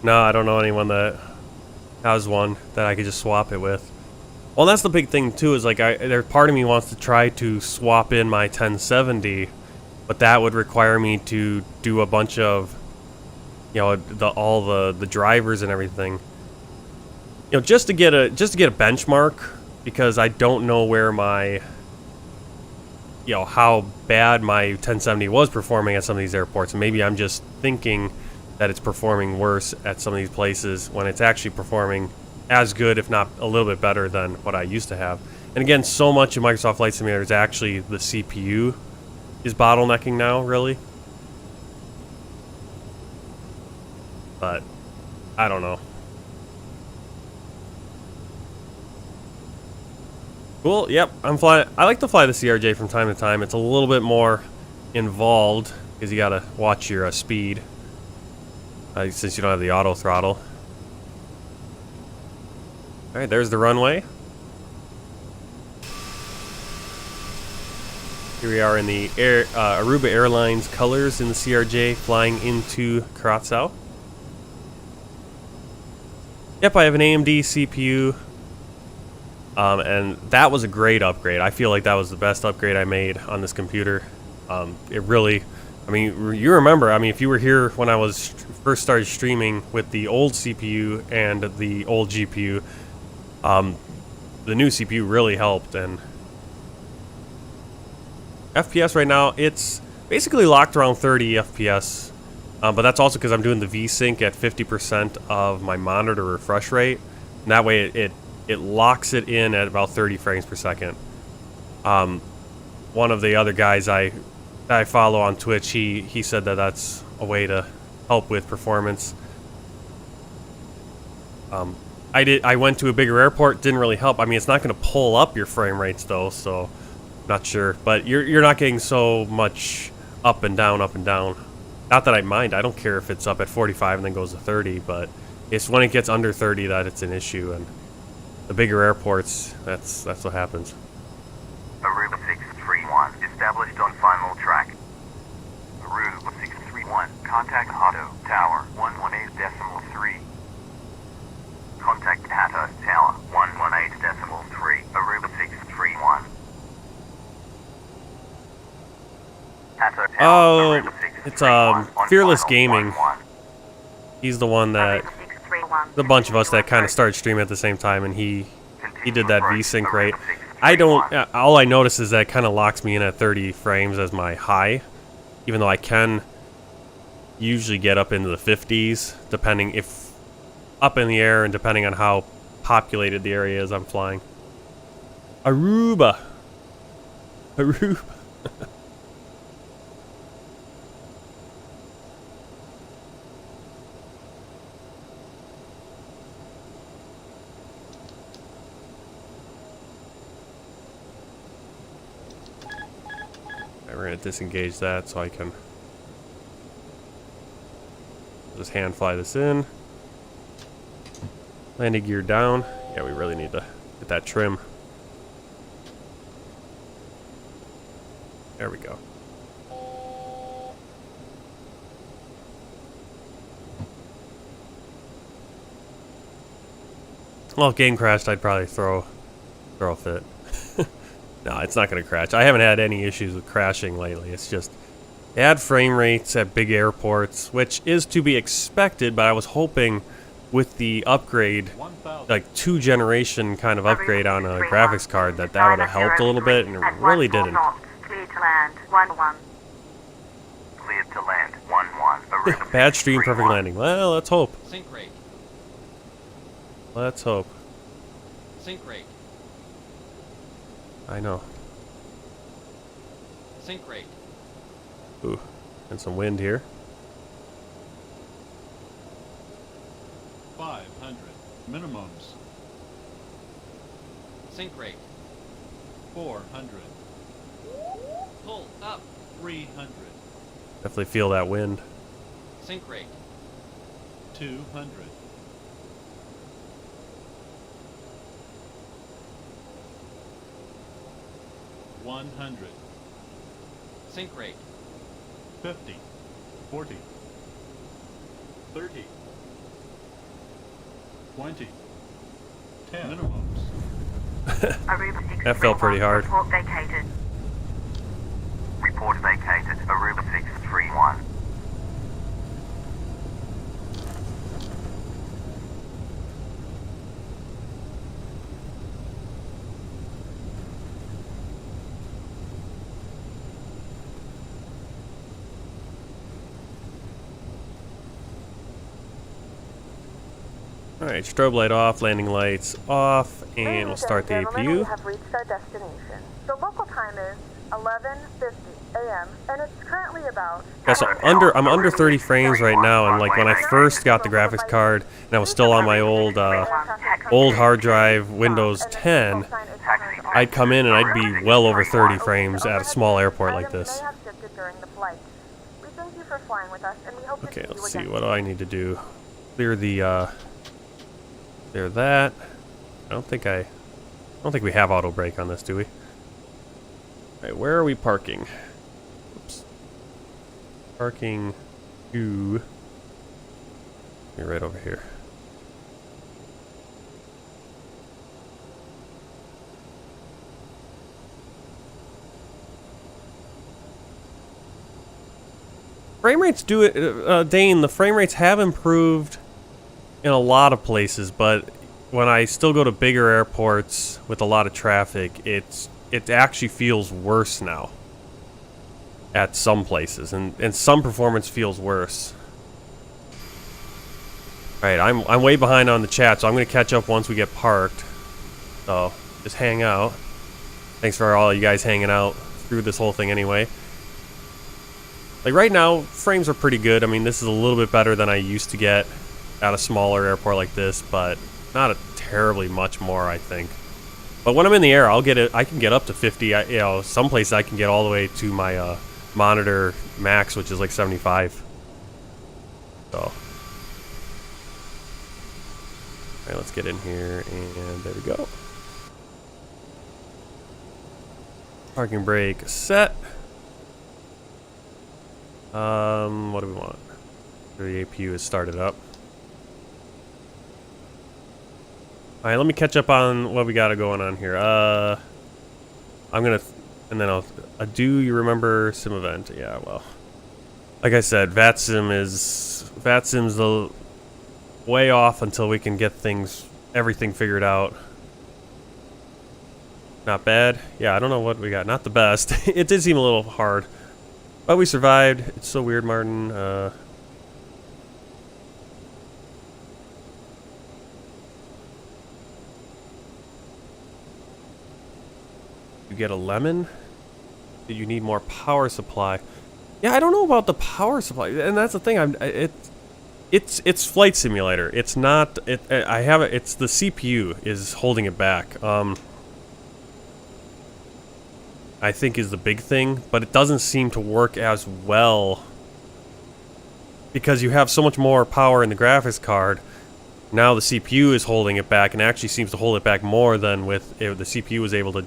No, I don't know anyone that has one that I could just swap it with. Well, that's the big thing too, is like part of me wants to try to swap in my 1070, but that would require me to do a bunch of, all the drivers and everything. Just to get a benchmark, because I don't know where my, how bad my 1070 was performing at some of these airports, and maybe I'm just thinking that it's performing worse at some of these places when it's actually performing as good, if not a little bit better than what I used to have. And again, so much of Microsoft Flight Simulator is actually the CPU is bottlenecking now, really. But I don't know. Cool. Yep, I'm flying. I like to fly the CRJ from time to time. It's a little bit more involved because you gotta watch your speed since you don't have the auto throttle. All right, there's the runway. Here we are in the Aruba Airlines colors in the CRJ flying into Curaçao. Yep, I have an AMD CPU. And that was a great upgrade. I feel like that was the best upgrade I made on this computer. It really, you remember, if you were here when I was first started streaming with the old CPU and the old GPU, the new CPU really helped. And FPS right now, it's basically locked around 30 FPS, but that's also because I'm doing the VSync at 50% of my monitor refresh rate. And that way it locks it in at about 30 frames per second. One of the other guys I follow on Twitch, he said that that's a way to help with performance. I went to a bigger airport, didn't really help. I mean, it's not going to pull up your frame rates though, so not sure. But you're not getting so much up and down, up and down. Not that I mind. I don't care if it's up at 45 and then goes to 30, but it's when it gets under 30 that it's an issue. And the bigger airports, that's what happens. Aruba 631, established on final track. Aruba 631, contact Hato, tower 118.3. Contact Hato, tower 118.3, Aruba 631. Hato, tower, Oh, Aruba 631, it's on Fearless final Gaming. 11. He's the one that, the bunch of us that kind of started streaming at the same time, and he did that VSync rate. I don't, all I notice is that it kind of locks me in at 30 frames as my high, even though I can usually get up into the 50s, depending if up in the air and depending on how populated the area is I'm flying. Aruba. Aruba. We're going to disengage that so I can just hand fly this in. Landing gear down. Yeah, we really need to get that trim. There we go. Well, if game crashed, I'd probably throw a fit. No, it's not going to crash. I haven't had any issues with crashing lately. It's just bad frame rates at big airports, which is to be expected, but I was hoping with the upgrade, like 2-generation kind of upgrade on a graphics card, that would have helped a little bit, and it really didn't. Clear to land, 1-1. Cleared to land, 1-1. Bad stream, perfect landing. Well, let's hope. Sync rate. Let's hope. Sync rate. I know. Sync rate. Ooh, and some wind here. 500 minimums. Sync rate. 400. Pull up. 300. Definitely feel that wind. Sync rate. 200. 100. Sync rate. 50. 40. 30. 20. 10 minimums. That felt pretty hard. Report vacated. Report vacated, Aruba 631. Alright, strobe light off, landing lights off, and we'll start the We APU. have reached our destination. The local time is 11:50 a.m. and it's currently about. Yeah, so I'm under 30 frames right now, and like when I first got the graphics card, and I was still on my old hard drive Windows 10, I'd come in and I'd be well over 30 frames at a small airport like this. Okay, let's see, what do I need to do? Clear the clear that. I don't think we have auto brake on this, do we? Alright, where are we parking? Oops. Parking 2. You're right over here. Frame rates do it, Dane, the frame rates have improved in a lot of places, but when I still go to bigger airports with a lot of traffic, it actually feels worse now at some places, and some performance feels worse. Alright, I'm way behind on the chat, so I'm going to catch up once we get parked. So, just hang out. Thanks for all you guys hanging out through this whole thing anyway. Like right now, frames are pretty good. I mean, this is a little bit better than I used to get at a smaller airport like this, but not a terribly much more, I think. But when I'm in the air, I'll get it. I can get up to 50. You know, some places I can get all the way to my monitor max, which is like 75. So, all right, let's get in here, and there we go. Parking brake set. What do we want? The APU is started up. All right, let me catch up on what we got going on here. I'm gonna, and then do you remember sim event? Yeah, well, like I said, VATSIM's the way off until we can get everything figured out. Not bad. Yeah, I don't know what we got. Not the best. It did seem a little hard. But we survived. It's so weird, Martin. You get a lemon? Do you need more power supply? Yeah, I don't know about the power supply. And that's the thing. It's flight simulator. It's not... It's the CPU is holding it back. I think is the big thing, but it doesn't seem to work as well because you have so much more power in the graphics card. Now the CPU is holding it back, and actually seems to hold it back more than with the CPU was able to.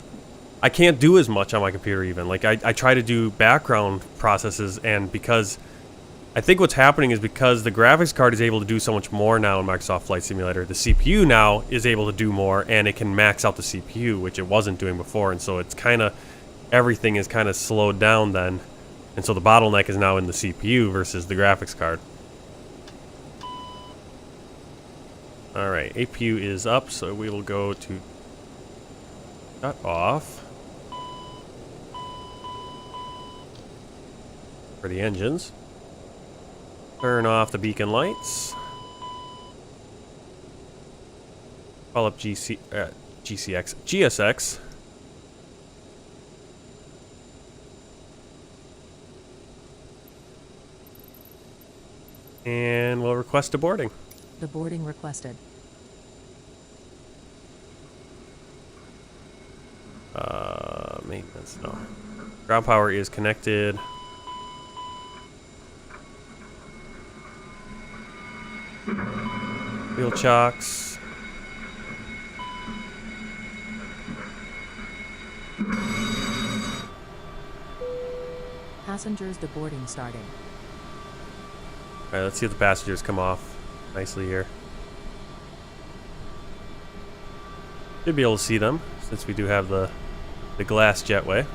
I can't do as much on my computer even. Like I try to do background processes, and because I think what's happening is because the graphics card is able to do so much more now in Microsoft Flight Simulator, the CPU now is able to do more, and it can max out the CPU, which it wasn't doing before, and so it's kind of... everything is kind of slowed down then, and so the bottleneck is now in the CPU versus the graphics card. Alright, APU is up, so we will go to shut off for the engines. Turn off the beacon lights. Call up GSX. And we'll request a boarding. The boarding requested. Maintenance, no. Ground power is connected. Wheel chocks. Passengers deboarding starting. Alright, let's see if the passengers come off nicely here. Should be able to see them, since we do have the glass jetway.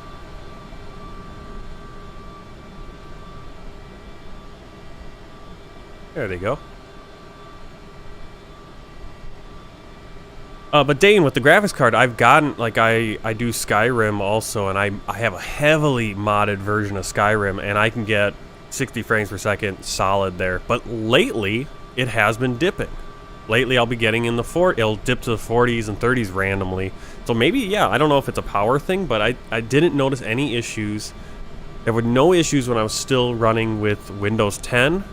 There they go. But Dane, with the graphics card, I've gotten, like, I do Skyrim also, and I have a heavily modded version of Skyrim, and I can get 60 frames per second solid there. But lately, it has been dipping. Lately, I'll be getting in the it'll dip to the 40s and 30s randomly. So maybe, yeah, I don't know if it's a power thing, but I didn't notice any issues. There were no issues when I was still running with Windows 10,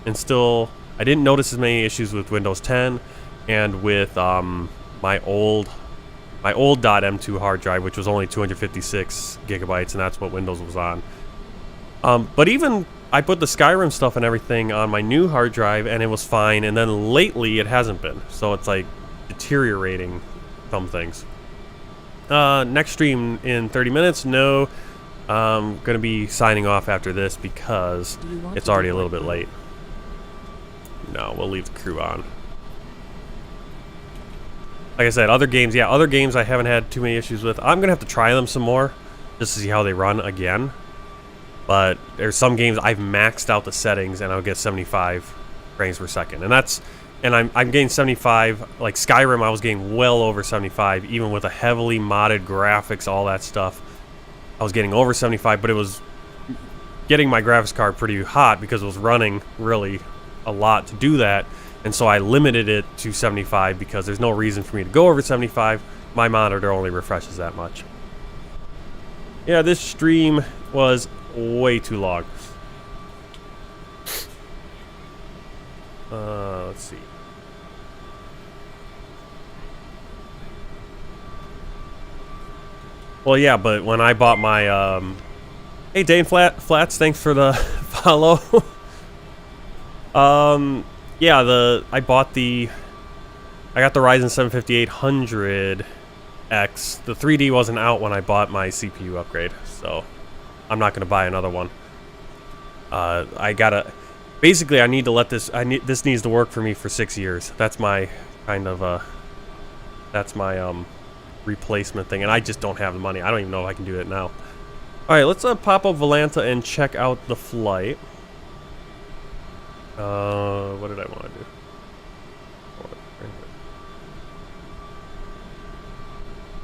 and still, I didn't notice as many issues with Windows 10 and with my old .m2 hard drive, which was only 256 gigabytes, and that's what Windows was on. But even I put the Skyrim stuff and everything on my new hard drive, and it was fine. And then lately, it hasn't been. So it's like deteriorating some things. Next stream in 30 minutes. No, I'm gonna be signing off after this because it's already a little bit late. No, we'll leave the crew on. Like I said, other games I haven't had too many issues with. I'm gonna have to try them some more just to see how they run again. But there's some games I've maxed out the settings and I'll get 75 frames per second, and I'm getting 75. Like Skyrim, I was getting well over 75, even with a heavily modded graphics, all that stuff. I was getting over 75, but it was getting my graphics card pretty hot because it was running really a lot to do that. And so I limited it to 75 because there's no reason for me to go over 75. My monitor only refreshes that much. Yeah, this stream was way too long. Let's see. Well, yeah, but when I bought my, hey, Dane Flats, thanks for the follow. Yeah, I got the Ryzen 7 5800X. The 3D wasn't out when I bought my CPU upgrade, so I'm not gonna buy another one. Basically, I need to let this. This needs to work for me for 6 years. That's my kind of replacement thing, and I just don't have the money. I don't even know if I can do it now. All right, let's pop up Volanta and check out the flight. What did I want to do?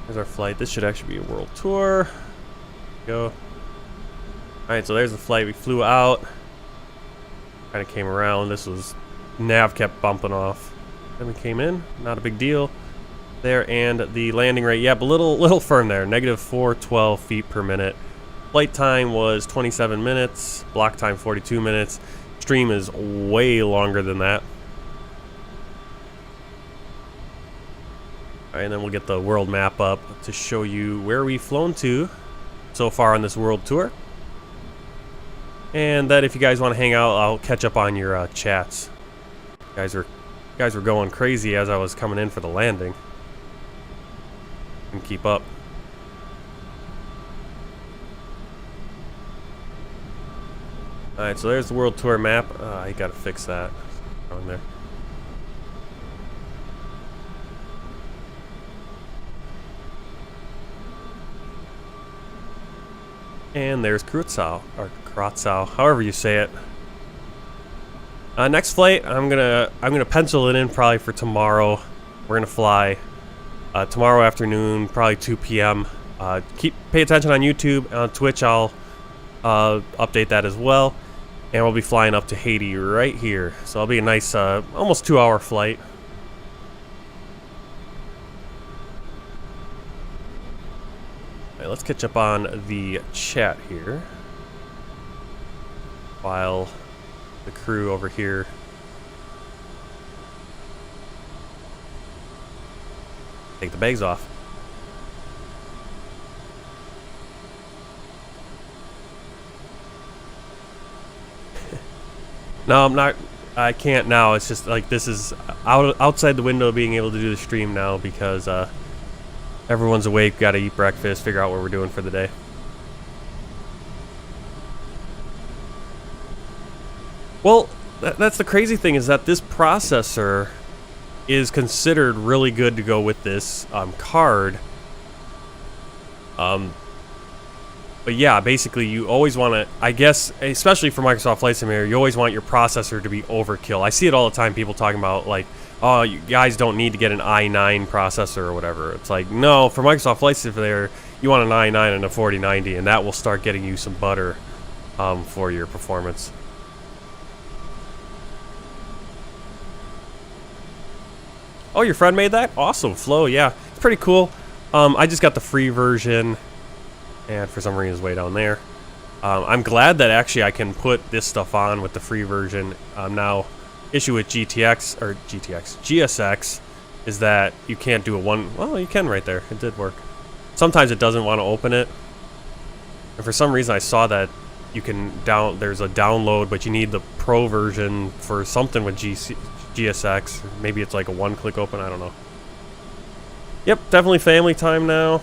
There's our flight. This should actually be a world tour. Go. All right, so there's the flight. We flew out. Kind of came around. This was nav kept bumping off. Then we came in. Not a big deal. There, and the landing rate. Yep, a little firm there. Negative 412 feet per minute. Flight time was 27 minutes. Block time 42 minutes. Stream is way longer than that. All right, and then we'll get the world map up to show you where we've flown to so far on this world tour. And that if you guys want to hang out, I'll catch up on your chats. You guys were going crazy as I was coming in for the landing. And keep up. Alright, so there's the world tour map. I gotta fix that. Wrong there. And there's Curaçao, or Curaçao, however you say it. Next flight, I'm gonna pencil it in probably for tomorrow. We're gonna fly tomorrow afternoon, probably 2 p.m. Pay attention on YouTube, on Twitch. I'll update that as well, and we'll be flying up to Haiti right here. So it'll be a nice, almost 2-hour flight. Let's catch up on the chat here while the crew over here take the bags off. No, I'm not. I can't now. It's just like this is outside the window of being able to do the stream now because everyone's awake, gotta eat breakfast, figure out what we're doing for the day. Well, that's the crazy thing, is that this processor is considered really good to go with this card. But yeah, basically you always want to, I guess, especially for Microsoft Flight Simulator, you always want your processor to be overkill. I see it all the time, people talking about like, oh, you guys don't need to get an i9 processor or whatever. It's like, no, for Microsoft Flight Simulator, you want an i9 and a 4090, and that will start getting you some butter for your performance. Oh, your friend made that? Awesome, Flo, yeah. It's pretty cool. I just got the free version, and for some reason it's way down there. I'm glad that actually I can put this stuff on with the free version now. Issue with GSX is that you can't do a one. Well, you can right there. It did work. Sometimes it doesn't want to open it, and for some reason I saw that you can there's a download, but you need the pro version for something with GSX. Maybe it's like a one-click open. I don't know. Yep, definitely family time now.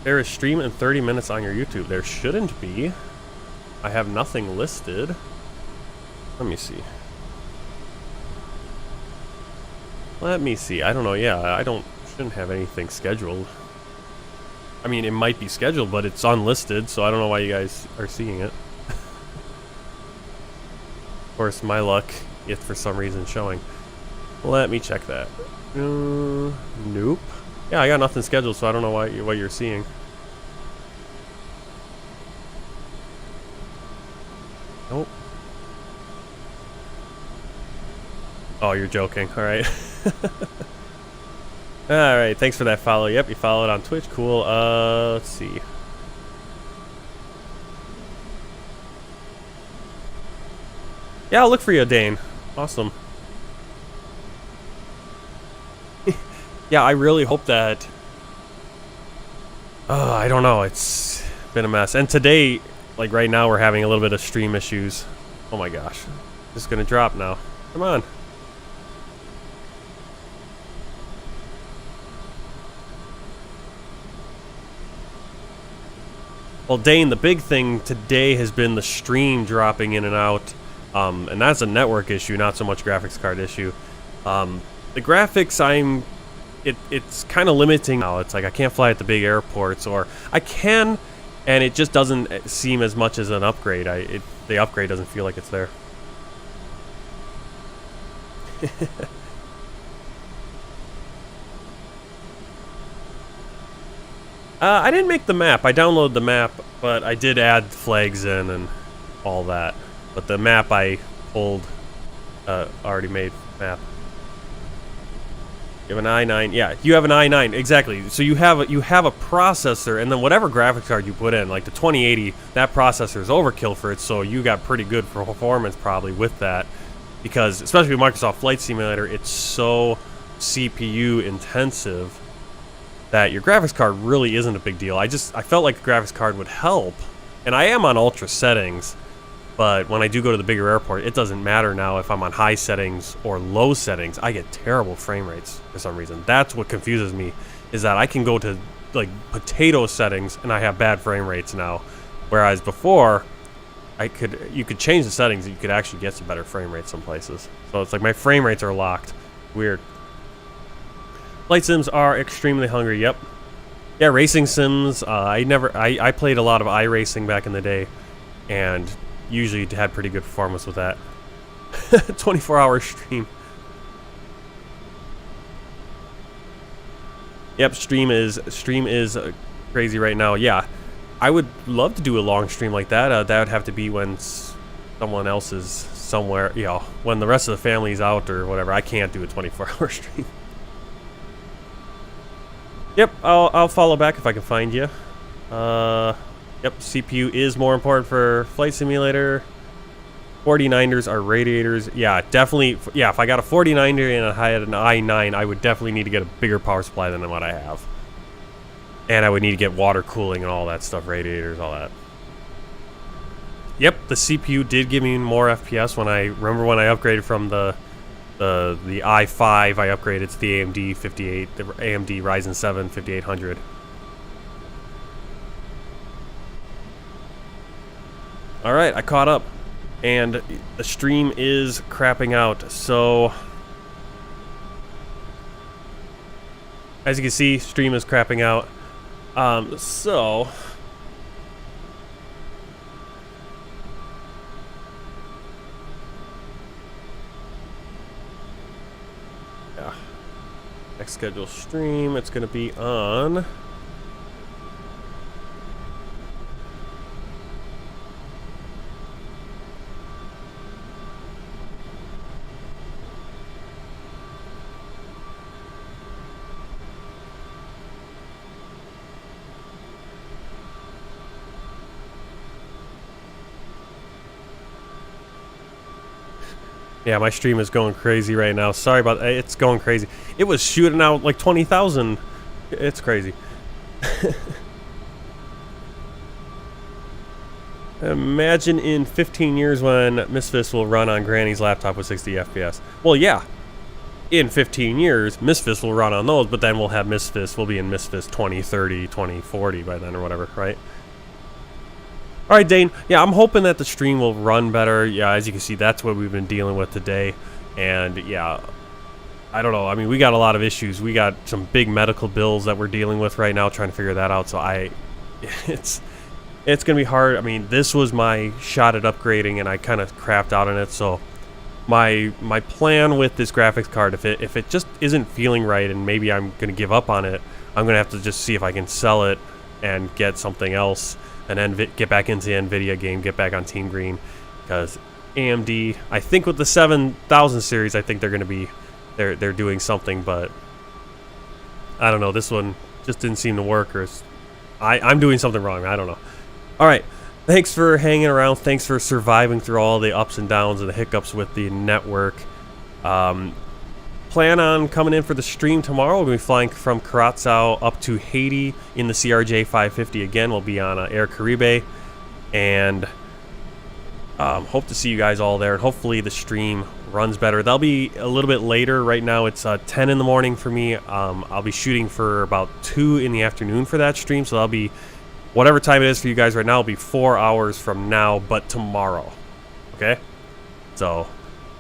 There is stream in 30 minutes on your YouTube. There shouldn't be. I have nothing listed. Let me see. Let me see. I don't know. Yeah, shouldn't have anything scheduled. I mean, it might be scheduled, but it's unlisted, so I don't know why you guys are seeing it. Of course, my luck, if for some reason showing. Let me check that. Nope. Yeah, I got nothing scheduled, so I don't know what you're seeing. Nope. Oh, you're joking. All right. All right. Thanks for that follow. Yep, you followed on Twitch. Cool. Let's see. Yeah, I'll look for you, Dane. Awesome. Yeah, I really hope that... I don't know. It's been a mess. And today, like right now, we're having a little bit of stream issues. Oh my gosh. This is going to drop now. Come on. Well, Dane, the big thing today has been the stream dropping in and out. And that's a network issue, not so much graphics card issue. The graphics, it's kind of limiting now. It's like I can't fly at the big airports, or I can, and it just doesn't seem as much as an upgrade. The upgrade doesn't feel like it's there. I didn't make the map. I downloaded the map, but I did add flags in and all that. But the map I pulled, already made map. You have an i9. Yeah, you have an i9. Exactly. So you have a processor, and then whatever graphics card you put in, like the 2080, that processor is overkill for it. So you got pretty good performance probably with that, because especially with Microsoft Flight Simulator, it's so CPU intensive that your graphics card really isn't a big deal. I felt like the graphics card would help, and I am on ultra settings. But when I do go to the bigger airport, it doesn't matter now if I'm on high settings or low settings. I get terrible frame rates for some reason. That's what confuses me, is that I can go to like potato settings and I have bad frame rates now. Whereas before, you could change the settings and you could actually get some better frame rates some places. So it's like my frame rates are locked. Weird. Flight sims are extremely hungry. Yep. Yeah, racing sims. I played a lot of iRacing back in the day, and usually had pretty good performance with that. 24-hour stream. Yep, stream is crazy right now. Yeah, I would love to do a long stream like that. That would have to be when someone else is somewhere, you know, when the rest of the family's out or whatever. I can't do a 24-hour stream. Yep, I'll follow back if I can find you. Yep, CPU is more important for Flight Simulator. 49ers are radiators. Yeah, definitely. Yeah, if I got a 49er and I had an i9, I would definitely need to get a bigger power supply than what I have. And I would need to get water cooling and all that stuff, radiators, all that. Yep, the CPU did give me more FPS when I upgraded from the i5. I upgraded to the AMD Ryzen 7 5800. Alright, I caught up, and the stream is crapping out, so as you can see, stream is crapping out. So yeah, next scheduled stream, it's gonna be on yeah, my stream is going crazy right now. Sorry about that. It's going crazy. It was shooting out like 20,000. It's crazy. Imagine in 15 years when Misfits will run on Granny's laptop with 60 FPS. Well, yeah. In 15 years, Misfits will run on those, but then we'll have Misfits. We'll be in Misfits 2030, 2040 by then or whatever, right? Alright, Dane. Yeah, I'm hoping that the stream will run better. Yeah, as you can see, that's what we've been dealing with today. And, yeah, I don't know. I mean, we got a lot of issues. We got some big medical bills that we're dealing with right now, trying to figure that out. So it's going to be hard. I mean, this was my shot at upgrading, and I kind of crapped out on it. So my plan with this graphics card, if it just isn't feeling right and maybe I'm going to give up on it, I'm going to have to just see if I can sell it and get something else. And then get back into the NVIDIA game, get back on Team Green, because AMD. I think with the 7000 series, I think they're going to be they're doing something, but I don't know. This one just didn't seem to work, or I'm doing something wrong. I don't know. All right. Thanks for hanging around. Thanks for surviving through all the ups and downs and the hiccups with the network. Plan on coming in for the stream tomorrow. We're going to be flying from Curaçao up to Haiti in the CRJ550 again. We'll be on Air Caribe, and hope to see you guys all there. And hopefully the stream runs better. That'll be a little bit later. Right now it's 10 in the morning for me. I'll be shooting for about 2 in the afternoon for that stream, so that'll be whatever time it is for you guys right now. Will be 4 hours from now, but tomorrow. Okay, so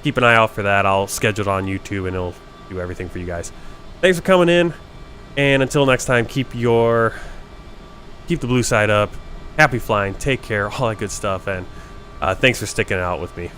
keep an eye out for that. I'll schedule it on YouTube, and it'll do everything for you guys. Thanks for coming in, and until next time, keep the blue side up. Happy flying. Take care. All that good stuff, and thanks for sticking it out with me.